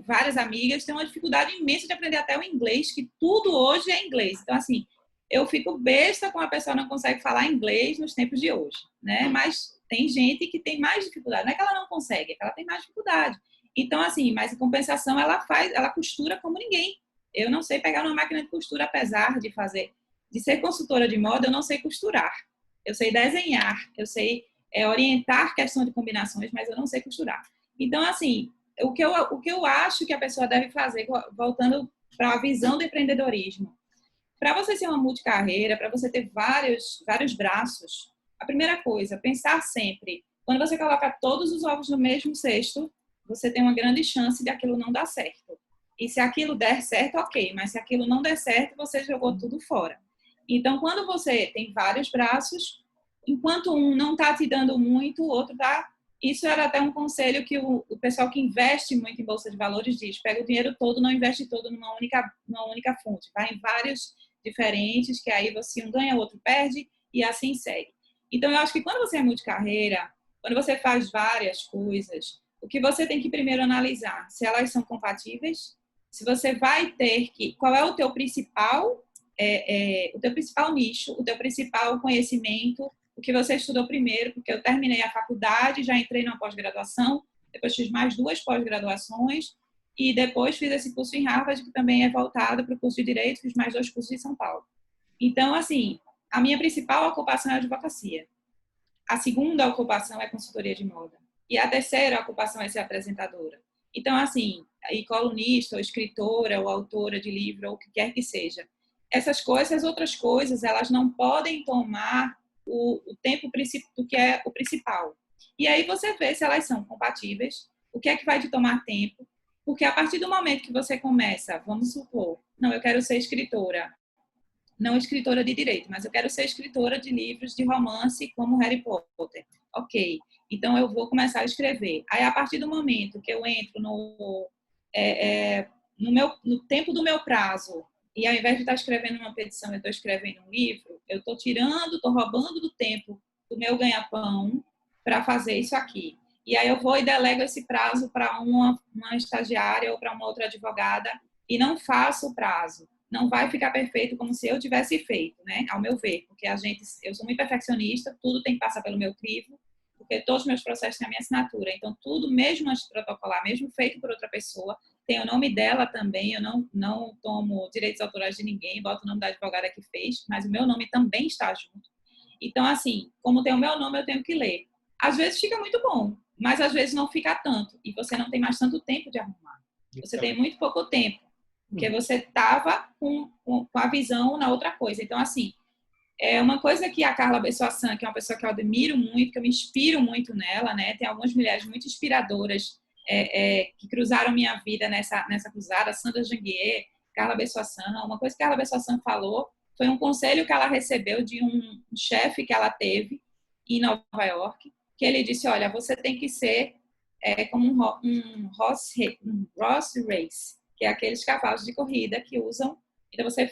várias amigas, têm uma dificuldade imensa de aprender até o inglês, que tudo hoje é inglês. Então, assim, eu fico besta quando a pessoa não consegue falar inglês nos tempos de hoje, né? Mas tem gente que tem mais dificuldade. Não é que ela não consegue, é que ela tem mais dificuldade. Então, assim, mas em compensação, ela costura como ninguém. Eu não sei pegar uma máquina de costura, apesar de ser consultora de moda, eu não sei costurar. Eu sei desenhar, eu sei orientar questão de combinações, mas eu não sei costurar. Então, assim, o que eu acho que a pessoa deve fazer, voltando para a visão do empreendedorismo, para você ser uma multicarreira, para você ter vários braços, a primeira coisa, pensar sempre, quando você coloca todos os ovos no mesmo cesto, você tem uma grande chance de aquilo não dar certo. e se aquilo der certo, ok, mas se aquilo não der certo, você jogou tudo fora. Então, quando você tem vários braços, enquanto um não está te dando muito, o outro está... Isso era até um conselho que o pessoal que investe muito em Bolsa de Valores diz: pega o dinheiro todo, não investe todo numa única fonte, vai em vários diferentes, que aí você um ganha, o outro perde, e assim segue. Então, eu acho que quando você é multicarreira, quando você faz várias coisas, o que você tem que primeiro analisar, se elas são compatíveis, se você vai ter que... Qual é o teu principal, o teu principal nicho, o teu principal conhecimento, o que você estudou primeiro, porque eu terminei a faculdade, já entrei numa pós-graduação, depois fiz mais 2 pós-graduações e depois fiz esse curso em Harvard, que também é voltado para o curso de Direito, fiz mais 2 cursos em São Paulo. Então, assim, a minha principal ocupação é a advocacia. A segunda ocupação é consultoria de moda. E a terceira ocupação é ser apresentadora. Então, assim, aí colunista, ou escritora, ou autora de livro, ou o que quer que seja. Essas outras coisas, elas não podem tomar o tempo do que é o principal. E aí você vê se elas são compatíveis, o que é que vai te tomar tempo, porque a partir do momento que você começa, vamos supor, não, eu quero ser escritora, não escritora de direito, mas eu quero ser escritora de livros de romance como Harry Potter. Ok, então eu vou começar a escrever. Aí, a partir do momento que eu entro no tempo do meu prazo, e ao invés de estar escrevendo uma petição, eu estou escrevendo um livro, eu estou roubando do tempo do meu ganha-pão para fazer isso aqui. E aí eu vou e delego esse prazo para uma estagiária ou para uma outra advogada e não faço o prazo. Não vai ficar perfeito como se eu tivesse feito, né? Ao meu ver, porque eu sou muito perfeccionista, tudo tem que passar pelo meu crivo, porque todos os meus processos têm a minha assinatura. Então, tudo, mesmo antes de protocolar, mesmo feito por outra pessoa, tem o nome dela também. Eu não tomo direitos autorais de ninguém, boto o nome da advogada que fez, mas o meu nome também está junto. Então, assim, como tem o meu nome, eu tenho que ler. Às vezes fica muito bom, mas às vezes não fica tanto. E você não tem mais tanto tempo de arrumar. Você tem muito pouco tempo, porque você estava com a visão na outra coisa. Então, assim, é uma coisa que a Carla Bessoassan, que é uma pessoa que eu admiro muito, que eu me inspiro muito nela, né? Tem algumas mulheres muito inspiradoras que cruzaram minha vida nessa cruzada, Sandra Janguier, Carla Bessoassan. Uma coisa que a Carla Bessoassan falou foi um conselho que ela recebeu de um chefe que ela teve em Nova York, que ele disse: olha, você tem que ser como um horse race, que é aqueles cavalos de corrida que usam. Então, você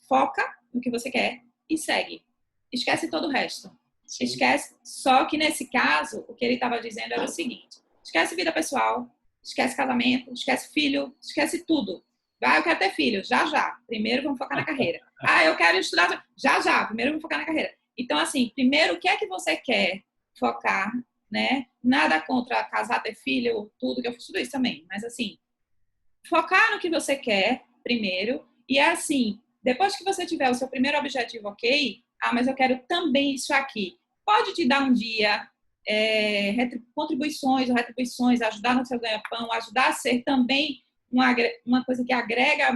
foca no que você quer e segue. Esquece todo o resto. Sim. Esquece. Só que nesse caso, o que ele estava dizendo era o seguinte: esquece vida pessoal, esquece casamento, esquece filho, esquece tudo. Eu quero ter filho, já. Primeiro vamos focar na carreira. Eu quero estudar, já. Primeiro vamos focar na carreira. Então, assim, primeiro, o que é que você quer focar, né? Nada contra casar, ter filho, tudo, que eu fiz tudo isso também. Mas, assim, focar no que você quer primeiro. E, assim, depois que você tiver o seu primeiro objetivo, ok, mas eu quero também isso aqui. Pode te dar um dia contribuições ou retribuições, ajudar no seu ganha-pão, ajudar a ser também uma coisa que agrega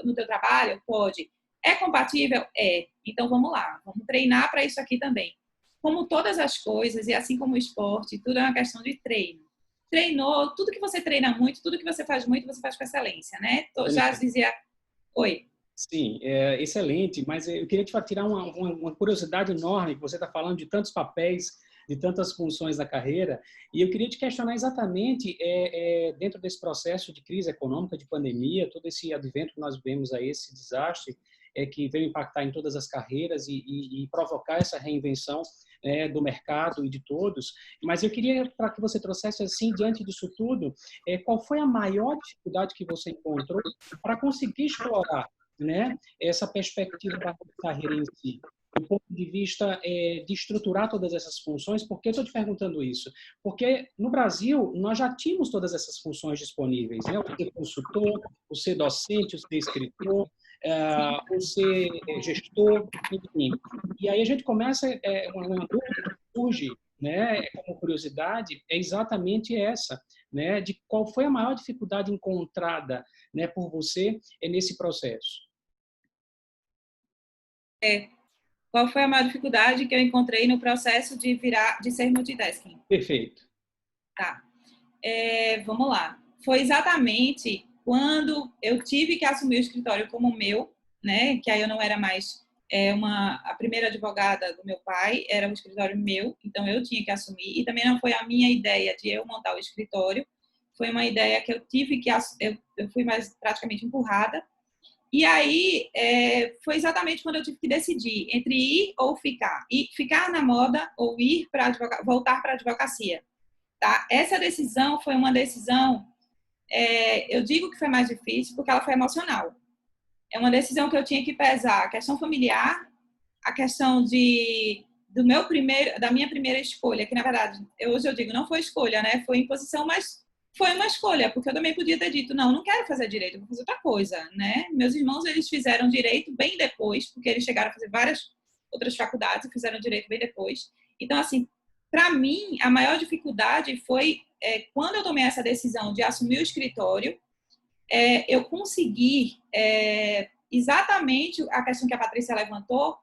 no teu trabalho? Pode. É compatível? É. Então, vamos lá. Vamos treinar para isso aqui também. Como todas as coisas, e assim como o esporte, tudo é uma questão de treino. Treinou, tudo que você treina muito, tudo que você faz muito, você faz com excelência, né? Já dizia... Oi. Sim, excelente, mas eu queria te tirar uma curiosidade enorme, que você está falando de tantos papéis, de tantas funções da carreira, e eu queria te questionar exatamente, dentro desse processo de crise econômica, de pandemia, todo esse advento que nós vivemos aí, esse desastre, que veio impactar em todas as carreiras e provocar essa reinvenção do mercado e de todos, mas eu queria para que você trouxesse, assim, diante disso tudo, qual foi a maior dificuldade que você encontrou para conseguir explorar, né, essa perspectiva da carreira em si, do ponto de vista de estruturar todas essas funções? Por que eu estou te perguntando isso? Porque no Brasil nós já tínhamos todas essas funções disponíveis, né? O ser consultor, o ser docente, o ser escritor, o ser gestor, enfim. E aí a gente começa, uma dúvida que surge, né, como curiosidade, é exatamente essa, né, de qual foi a maior dificuldade encontrada, né, por você nesse processo. Qual foi a maior dificuldade que eu encontrei no processo de ser multitasking? Perfeito. Tá. Vamos lá. Foi exatamente quando eu tive que assumir o escritório como meu, né, que aí eu não era mais a primeira advogada do meu pai, era um escritório meu, então eu tinha que assumir, e também não foi a minha ideia de eu montar o escritório, foi uma ideia que eu tive que, eu fui mais praticamente empurrada, e aí foi exatamente quando eu tive que decidir entre ir ou ficar, e ficar na moda ou ir para voltar para a advocacia, tá? Essa decisão foi uma decisão, eu digo que foi mais difícil porque ela foi emocional. É uma decisão que eu tinha que pesar a questão familiar, a questão da minha primeira escolha, que na verdade, hoje eu digo, não foi escolha, né? Foi imposição, mas foi uma escolha, porque eu também podia ter dito, não quero fazer direito, vou fazer outra coisa, né? Meus irmãos, eles fizeram direito bem depois, porque eles chegaram a fazer várias outras faculdades e fizeram direito bem depois. Então, assim, para mim, a maior dificuldade foi quando eu tomei essa decisão de assumir o escritório, eu consegui exatamente a questão que a Patrícia levantou,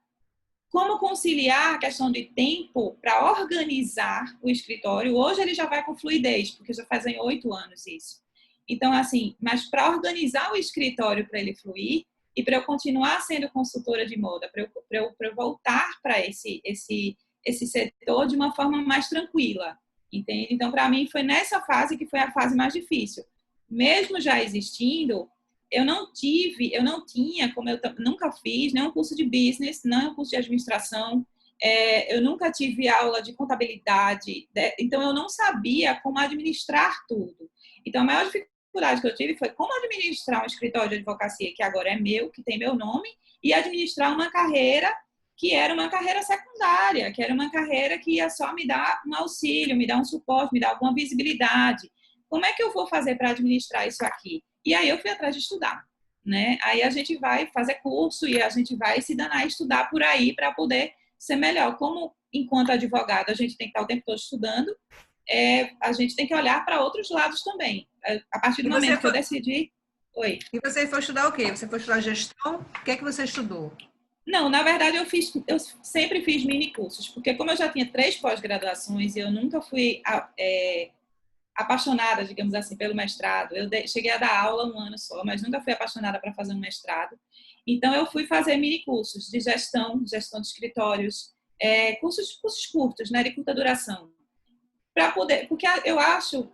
como conciliar a questão de tempo para organizar o escritório. Hoje ele já vai com fluidez, porque já fazem 8 anos isso. Então, assim, mas para organizar o escritório para ele fluir e para eu continuar sendo consultora de moda, para eu voltar para esse setor de uma forma mais tranquila, entende? Então, para mim, foi nessa fase que foi a fase mais difícil. Mesmo já existindo, eu não tinha, como eu nunca fiz, nenhum curso de business, nenhum curso de administração, eu nunca tive aula de contabilidade, então eu não sabia como administrar tudo. Então, a maior dificuldade que eu tive foi como administrar um escritório de advocacia que agora é meu, que tem meu nome, e administrar uma carreira que era uma carreira secundária, que era uma carreira que ia só me dar um auxílio, me dar um suporte, me dar alguma visibilidade. Como é que eu vou fazer para administrar isso aqui? E aí eu fui atrás de estudar, né? Aí a gente vai fazer curso e a gente vai se danar a estudar por aí para poder ser melhor. Como, enquanto advogado, a gente tem que estar o tempo todo estudando, a gente tem que olhar para outros lados também. A partir do momento que eu decidi... Oi. E você foi estudar o quê? Você foi estudar gestão? O que é que você estudou? Não, na verdade eu sempre fiz mini cursos, porque como eu já tinha 3 pós-graduações e eu nunca fui apaixonada, digamos assim, pelo mestrado. Eu cheguei a dar aula 1 ano só, mas nunca fui apaixonada para fazer um mestrado. Então, eu fui fazer mini cursos de gestão de escritórios, cursos curtos, né, de curta duração. Para poder, porque eu acho,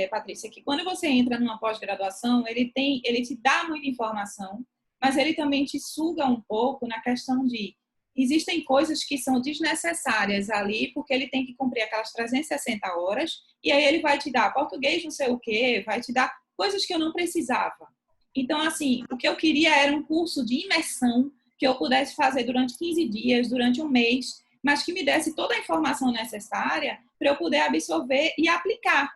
Patrícia, que quando você entra numa pós-graduação, ele te dá muita informação, mas ele também te suga um pouco na questão de existem coisas que são desnecessárias ali, porque ele tem que cumprir aquelas 360 horas, e aí ele vai te dar português não sei o quê, vai te dar coisas que eu não precisava. Então, assim, o que eu queria era um curso de imersão que eu pudesse fazer durante 15 dias, durante 1 mês, mas que me desse toda a informação necessária para eu poder absorver e aplicar.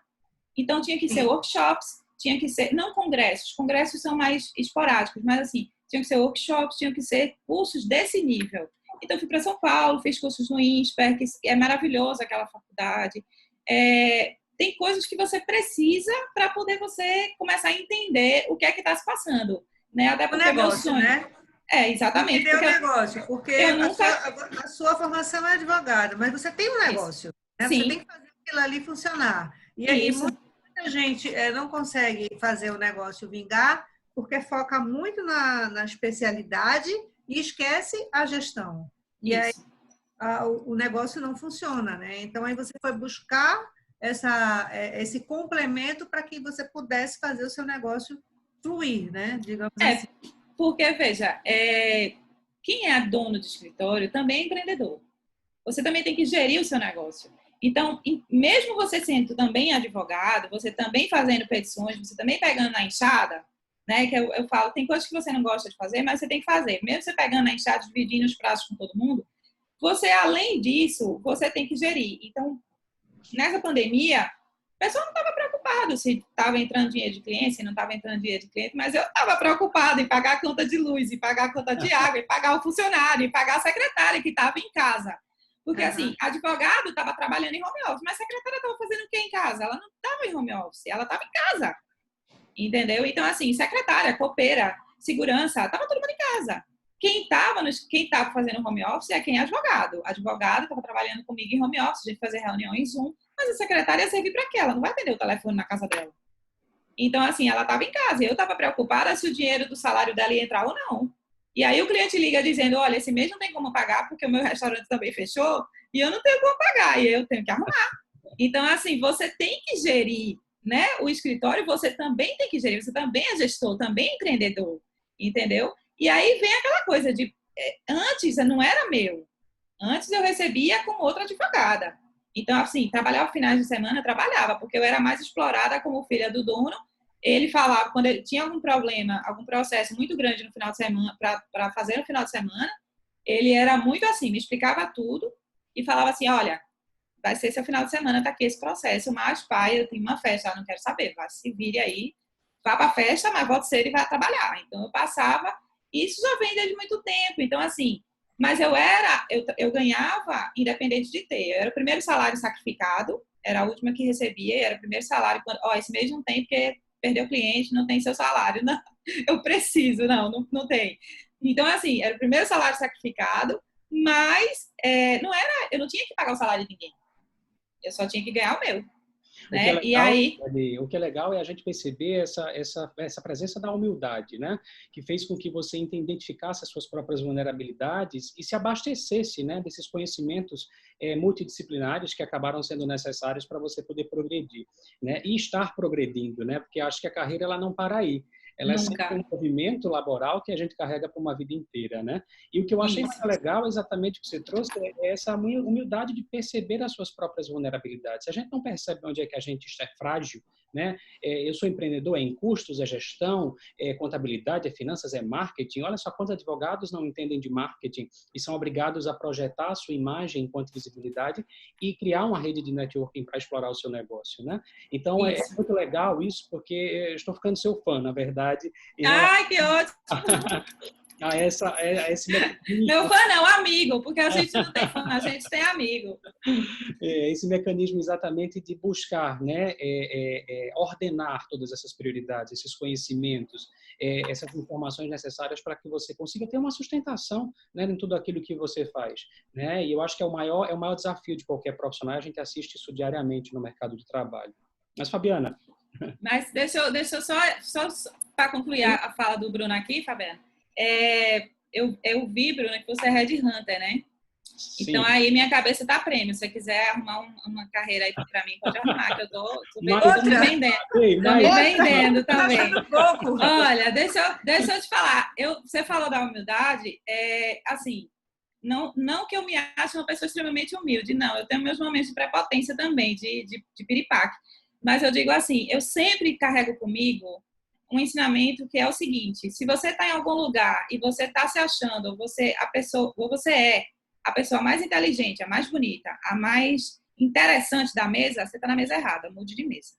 Então, tinha que ser workshops, tinha que ser, não congressos são mais esporádicos, mas assim, tinha que ser workshops, tinha que ser cursos desse nível. Então, fui para São Paulo, fiz cursos no INSPER, que é maravilhoso aquela faculdade. Tem coisas que você precisa para poder você começar a entender o que é que está se passando. Né? Até porque o negócio, né? Exatamente. Entender o negócio, porque a sua formação é advogada, mas você tem um negócio. Né? Você tem que fazer aquilo ali funcionar. E aí, muita gente não consegue fazer o negócio vingar porque foca muito na especialidade e esquece a gestão. E aí o negócio não funciona, né? Então, aí você foi buscar esse complemento para que você pudesse fazer o seu negócio fluir, né? Digamos assim. Porque, veja, quem é dono de escritório também é empreendedor. Você também tem que gerir o seu negócio. Então, mesmo você sendo também advogado, você também fazendo petições, você também pegando na enxada, né, que eu falo, tem coisas que você não gosta de fazer, mas você tem que fazer. Mesmo você pegando na enxada, dividindo os prazos com todo mundo, você, além disso, você tem que gerir. Então, nessa pandemia, o pessoal não estava preocupado se estava entrando dinheiro de cliente, se não estava entrando dinheiro de cliente, mas eu estava preocupado em pagar a conta de luz, em pagar a conta de água, em pagar o funcionário, em pagar a secretária que estava em casa. Porque, assim, advogado estava trabalhando em home office, mas a secretária estava fazendo o que em casa? Ela não estava em home office, ela estava em casa. Entendeu? Então, assim, secretária, copeira, segurança, estava todo mundo em casa. Quem estava fazendo home office é quem é advogado. Advogado estava trabalhando comigo em home office, a gente fazia reunião em Zoom, mas a secretária ia servir para quê? Ela não vai atender o telefone na casa dela. Então, assim, ela estava em casa. Eu estava preocupada se o dinheiro do salário dela ia entrar ou não. E aí o cliente liga dizendo, olha, esse mês não tem como pagar porque o meu restaurante também fechou e eu não tenho como pagar e eu tenho que arrumar. Então, assim, você tem que gerir, né, o escritório, você também tem que gerir, você também é gestor, também é empreendedor, entendeu? E aí vem aquela coisa de, antes não era meu, antes eu recebia com outra advogada. Então, assim, trabalhava finais de semana, trabalhava, porque eu era mais explorada como filha do dono. Ele falava, quando ele tinha algum problema, algum processo muito grande no final de semana, para fazer no final de semana, ele era muito assim, me explicava tudo e falava assim, olha, vai ser seu final de semana, tá aqui esse processo, mas pai, eu tenho uma festa, eu não quero saber, vá, se vire aí, vá para a festa, mas volte cedo e vai trabalhar. Então, eu passava, isso já vem desde muito tempo, então, assim, mas eu ganhava independente de ter, eu era o primeiro salário sacrificado, era a última que recebia, era o primeiro salário, esse mês não tem porque perdeu o cliente, não tem seu salário, não, eu preciso, não tem. Então, assim, era o primeiro salário sacrificado, mas eu não tinha que pagar o salário de ninguém. Eu só tinha que ganhar o meu. Né? O que é legal, e aí... o que é legal é a gente perceber essa presença da humildade, né? Que fez com que você identificasse as suas próprias vulnerabilidades e se abastecesse, né, desses conhecimentos multidisciplinares que acabaram sendo necessários para você poder progredir, né? E estar progredindo, né? Porque acho que a carreira ela não para aí. Ela é sempre um movimento laboral que a gente carrega por uma vida inteira, né? E o que eu achei muito legal, exatamente o que você trouxe, é essa humildade de perceber as suas próprias vulnerabilidades. Se a gente não percebe onde é que a gente está frágil, né? Eu sou empreendedor, em custos, é gestão, é contabilidade, é finanças, é marketing. Olha só quantos advogados não entendem de marketing e são obrigados a projetar a sua imagem enquanto visibilidade e criar uma rede de networking para explorar o seu negócio, né? Então, é muito legal isso, porque eu estou ficando seu fã, na verdade. Ai, que ótimo! Esse mecanismo... Meu fã não, amigo, porque a gente não tem fã, a gente tem amigo. Esse mecanismo exatamente de buscar, né, ordenar todas essas prioridades, esses conhecimentos, essas informações necessárias para que você consiga ter uma sustentação, né, em tudo aquilo que você faz, né? E eu acho que é o maior desafio de qualquer profissional, a gente assiste isso diariamente no mercado de trabalho. Mas, Fabiana... Mas deixa eu só para concluir a fala do Bruno aqui, Fabiana. Eu vi, Bruno, que você é headhunter, né? Sim. Então, aí minha cabeça tá prêmio. Se você quiser arrumar uma carreira aí para mim, pode arrumar, que eu tô me vendendo. Tô me vendendo também. Olha, deixa eu te falar. Você falou da humildade, assim, não que eu me ache uma pessoa extremamente humilde, não. Eu tenho meus momentos de prepotência também, de piripaque. Mas eu digo assim, eu sempre carrego comigo um ensinamento que é o seguinte: se você está em algum lugar e você está se achando, ou você é a pessoa mais inteligente, a mais bonita, a mais interessante da mesa, você está na mesa errada, mude de mesa.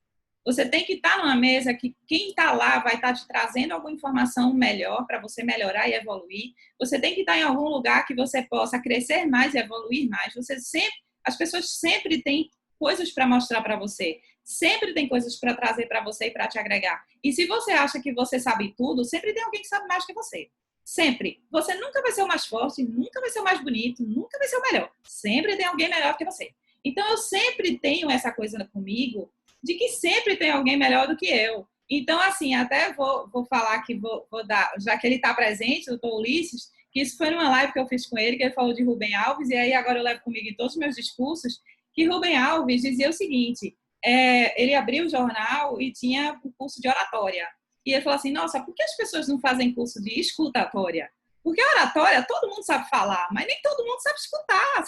Você tem que estar numa mesa que quem está lá vai estar te trazendo alguma informação melhor para você melhorar e evoluir. Você tem que estar em algum lugar que você possa crescer mais e evoluir mais. As pessoas sempre têm coisas para mostrar para você. Sempre tem coisas para trazer para você e para te agregar. E se você acha que você sabe tudo, sempre tem alguém que sabe mais que você. Sempre. Você nunca vai ser o mais forte, nunca vai ser o mais bonito, nunca vai ser o melhor. Sempre tem alguém melhor que você. Então, eu sempre tenho essa coisa comigo de que sempre tem alguém melhor do que eu. Então, assim, até vou falar que vou dar, já que ele está presente, o doutor Ulisses, que isso foi numa live que eu fiz com ele, que ele falou de Rubem Alves, e aí agora eu levo comigo em todos os meus discursos, que Rubem Alves dizia o seguinte: ele abriu o jornal e tinha um curso de oratória. E ele falou assim, nossa, por que as pessoas não fazem curso de escutatória? Porque oratória, todo mundo sabe falar, mas nem todo mundo sabe escutar.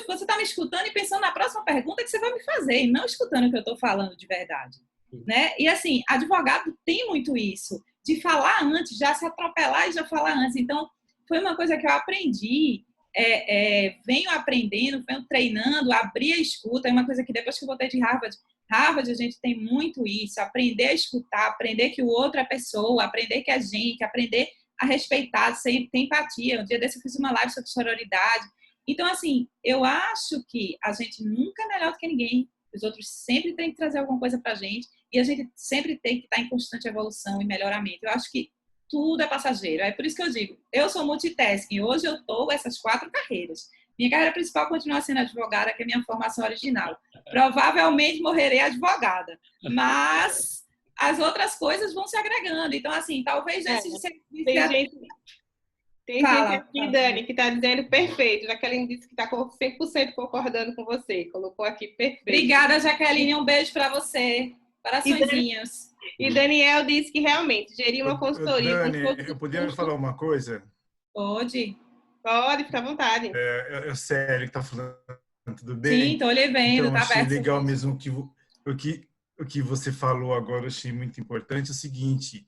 Você tá me escutando e pensando na próxima pergunta que você vai me fazer, e não escutando o que eu estou falando de verdade. Né? E assim, advogado tem muito isso, de falar antes, já se atropelar e já falar antes. Então, foi uma coisa que eu aprendi, venho aprendendo, venho treinando, abrir a escuta. É uma coisa que depois que eu voltei de Harvard, a gente tem muito isso, aprender a escutar, aprender que o outro é pessoa, aprender que é gente, aprender a respeitar, ter empatia. Um dia desse eu fiz uma live sobre sororidade. Então, assim, eu acho que a gente nunca é melhor do que ninguém. Os outros sempre têm que trazer alguma coisa pra gente e a gente sempre tem que estar em constante evolução e melhoramento. Eu acho que tudo é passageiro. É por isso que eu digo, eu sou multitasking. Hoje eu estou essas 4 carreiras. Minha carreira principal continua sendo advogada, que é a minha formação original. Provavelmente morrerei advogada, mas as outras coisas vão se agregando. Então, assim, talvez esse serviço... Tem gente aqui, Dani, que está dizendo perfeito. Jaqueline disse que está 100% concordando com você. Colocou aqui perfeito. Obrigada, Jaqueline. Um beijo para você. Coraçõezinhos. E Daniel disse que realmente gerir uma consultoria... Dani, eu podia falar uma coisa? Pode. Pode, fica à vontade. É o Célio que está falando. Tudo bem? Sim, estou lhe vendo. Então, tá achei aberto. legal mesmo o que você falou agora. Eu achei muito importante. É o seguinte,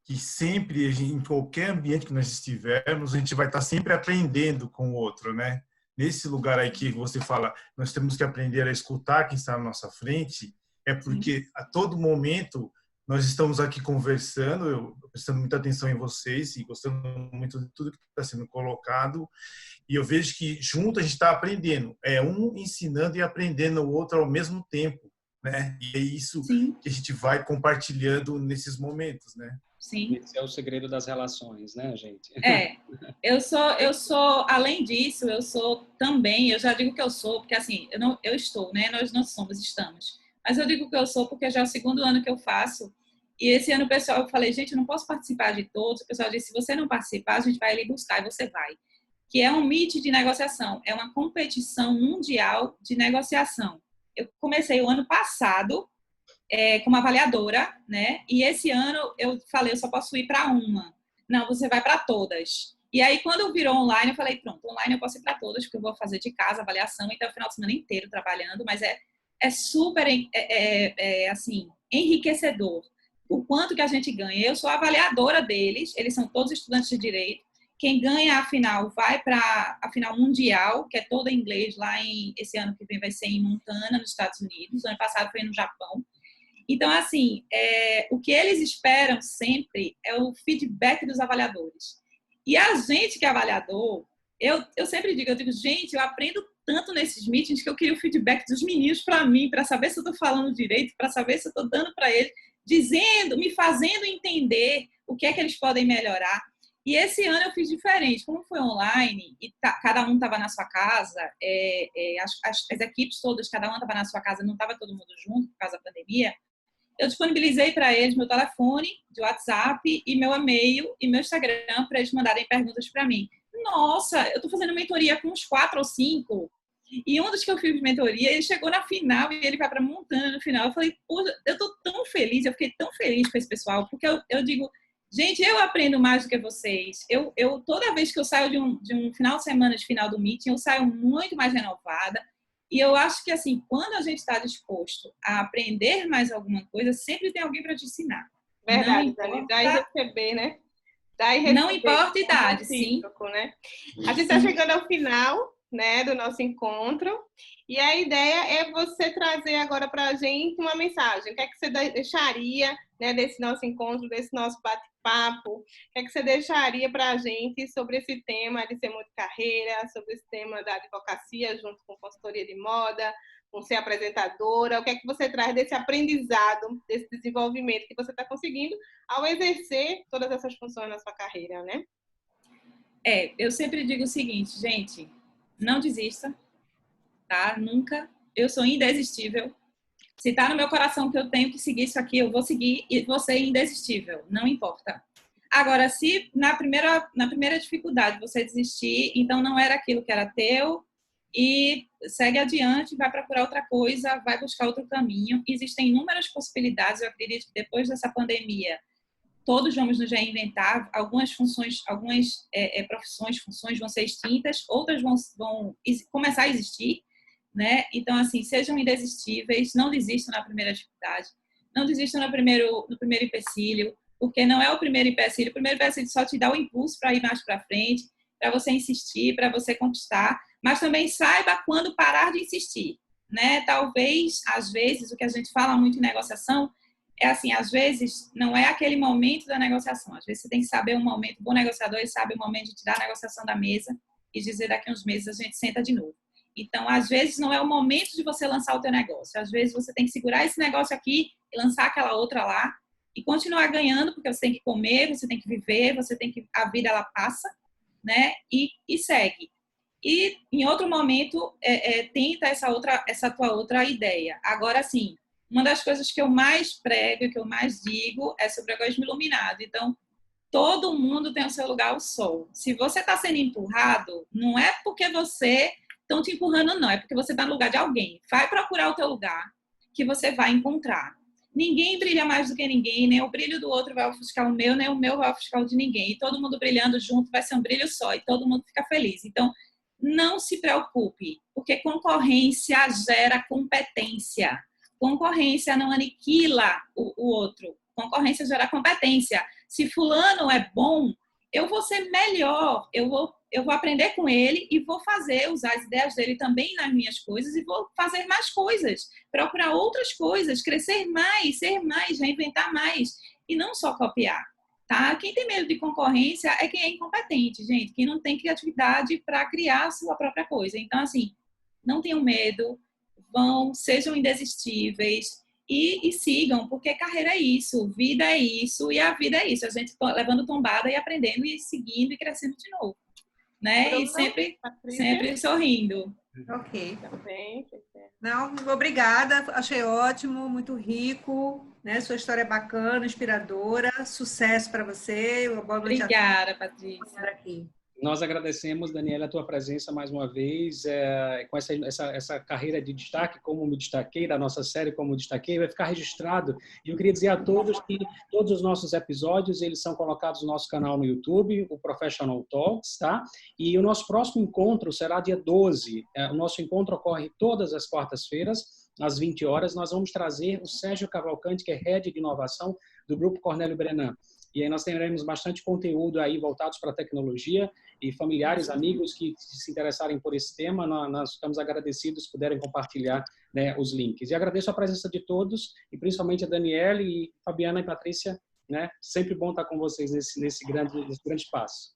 que sempre, em qualquer ambiente que nós estivermos, a gente vai estar sempre aprendendo com o outro, né? Nesse lugar aí que você fala, nós temos que aprender a escutar quem está na nossa frente, é porque a todo momento nós estamos aqui conversando, eu prestando muita atenção em vocês e gostando muito de tudo que está sendo colocado, e eu vejo que junto a gente está aprendendo, um ensinando e aprendendo o outro ao mesmo tempo, né? E é isso Sim. que a gente vai compartilhando nesses momentos, né? Sim. Esse é o segredo das relações, né, gente? Eu sou, além disso, eu sou também, eu já digo que eu sou, porque assim, eu estou, né? Nós não somos, estamos. Mas eu digo que eu sou porque já é o segundo ano que eu faço. E esse ano, pessoal, eu falei, gente, eu não posso participar de todos. O pessoal disse, se você não participar, a gente vai ali buscar e você vai. Que é um meet de negociação, é uma competição mundial de negociação. Eu comecei o ano passado como avaliadora, né? E esse ano eu falei, eu só posso ir para uma. Não, você vai para todas. E aí, quando virou online, eu falei, pronto, online eu posso ir para todas, porque eu vou fazer de casa avaliação, então é o final de semana inteiro trabalhando, mas é super, assim, enriquecedor. O quanto que a gente ganha. Eu sou avaliadora deles, eles são todos estudantes de direito. Quem ganha a final vai para a final mundial, que é toda em inglês, esse ano que vem vai ser em Montana, nos Estados Unidos. O ano passado foi no Japão. Então, assim, o que eles esperam sempre é o feedback dos avaliadores. E a gente que é avaliador, eu sempre digo, gente, eu aprendo tanto nesses meetings que eu queria o feedback dos meninos para mim, para saber se eu estou falando direito, para saber se eu estou dando para eles, me fazendo entender o que é que eles podem melhorar. E esse ano eu fiz diferente. Como foi online e cada um estava na sua casa, as equipes todas, cada um estava na sua casa, não estava todo mundo junto por causa da pandemia, eu disponibilizei para eles meu telefone de WhatsApp e meu e-mail e meu Instagram para eles mandarem perguntas para mim. Nossa, eu estou fazendo mentoria com uns 4 ou 5. E um dos que eu fiz de mentoria, ele chegou na final e ele vai para Montana no final. Eu falei, pô, eu estou tão feliz, eu fiquei tão feliz com esse pessoal, porque eu digo, gente, eu aprendo mais do que vocês. Toda vez que eu saio de um final de semana, de final do meeting, eu saio muito mais renovada. E eu acho que, assim, quando a gente está disposto a aprender mais alguma coisa, sempre tem alguém para te ensinar. Verdade, Dani. Dar e receber, né? Dar e receber. Não importa a idade, sim. Né? A gente está chegando ao final, né, do nosso encontro. E a ideia é você trazer agora para a gente uma mensagem. O que é que você deixaria, né, desse nosso encontro, desse nosso bate-papo? O que é que você deixaria para a gente sobre esse tema de ser multicarreira, sobre esse tema da advocacia junto com consultoria de moda, com ser apresentadora? O que é que você traz desse aprendizado, desse desenvolvimento que você está conseguindo ao exercer todas essas funções na sua carreira, né? Eu sempre digo o seguinte, gente, não desista, tá? Nunca. Eu sou indesistível. Se tá no meu coração que eu tenho que seguir isso aqui, eu vou seguir e vou ser indesistível. Não importa. Agora, se na primeira dificuldade você desistir, então não era aquilo que era teu e segue adiante, vai procurar outra coisa, vai buscar outro caminho. Existem inúmeras possibilidades. Eu acredito que depois dessa pandemia, todos vamos nos reinventar. Algumas funções, algumas profissões, funções vão ser extintas, outras vão começar a existir, né? Então, assim, sejam indesistíveis, não desistam na primeira dificuldade, não desistam no primeiro empecilho, porque não é o primeiro empecilho. O primeiro empecilho só te dá o impulso para ir mais para frente, para você insistir, para você conquistar, mas também saiba quando parar de insistir, né? Talvez, às vezes, o que a gente fala muito em negociação é assim, às vezes não é aquele momento da negociação, às vezes você tem que saber o momento. O bom negociador, ele sabe o momento de tirar a negociação da mesa e dizer daqui a uns meses a gente senta de novo. Então, às vezes não é o momento de você lançar o teu negócio, às vezes você tem que segurar esse negócio aqui e lançar aquela outra lá e continuar ganhando, porque você tem que comer, você tem que viver, a vida ela passa, né? E segue. E, em outro momento, tenta essa tua outra ideia. Agora, assim, uma das coisas que eu mais prego, que eu mais digo, é sobre o egoísmo iluminado. Então, todo mundo tem o seu lugar ao sol. Se você está sendo empurrado, não é porque você estão te empurrando, não. É porque você está no lugar de alguém. Vai procurar o teu lugar, que você vai encontrar. Ninguém brilha mais do que ninguém, nem o brilho do outro vai ofuscar o meu, nem o meu vai ofuscar o de ninguém. E todo mundo brilhando junto vai ser um brilho só, e todo mundo fica feliz. Então, não se preocupe, porque concorrência gera competência. Concorrência não aniquila o outro. Concorrência gera competência. Se fulano é bom, eu vou ser melhor, eu vou aprender com ele e vou usar as ideias dele também nas minhas coisas e vou fazer mais coisas, procurar outras coisas, crescer mais, ser mais, reinventar mais e não só copiar, tá? Quem tem medo de concorrência é quem é incompetente, gente, quem não tem criatividade para criar a sua própria coisa. Então, assim, não tenham medo, sejam indesistíveis, e sigam, porque carreira é isso, vida é isso, e a vida é isso. A gente levando tombada e aprendendo e seguindo e crescendo de novo, né? E sempre sorrindo. Ok. Também. Não, obrigada, achei ótimo, muito rico, né? Sua história é bacana, inspiradora, sucesso para você. Boa noite. Obrigada, Patrícia. Aqui. Nós agradecemos, Daniela, a tua presença mais uma vez, com essa carreira de destaque, como me destaquei, da nossa série, como destaquei, vai ficar registrado. E eu queria dizer a todos que todos os nossos episódios, eles são colocados no nosso canal no YouTube, o Professional Talks, tá? E o nosso próximo encontro será dia 12. O nosso encontro ocorre todas as quartas-feiras, às 20 horas. Nós vamos trazer o Sérgio Cavalcante, que é Head de Inovação do Grupo Cornélio Brenan. E aí nós teremos bastante conteúdo aí voltados para a tecnologia e familiares, amigos que se interessarem por esse tema, nós estamos agradecidos se puderem compartilhar, né, os links. E agradeço a presença de todos, e principalmente a Daniela e Fabiana e Patrícia, né? Sempre bom estar com vocês nesse grande espaço.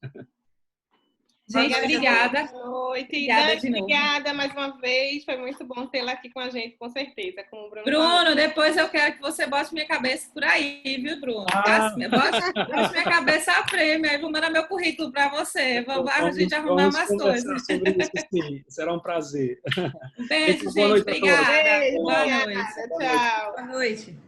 Gente, obrigada. Boa noite. Obrigada de novo. Obrigada mais uma vez. Foi muito bom tê-la aqui com a gente, com certeza. Como o Bruno, depois eu quero que você bote minha cabeça por aí, viu, Bruno? Bote minha cabeça a prêmio. Aí vou mandar meu currículo para você. Vamos a gente arrumar umas coisas. Sobre isso, sim. Será um prazer. Beijo, gente. Obrigada. Boa noite. Tchau. Boa noite.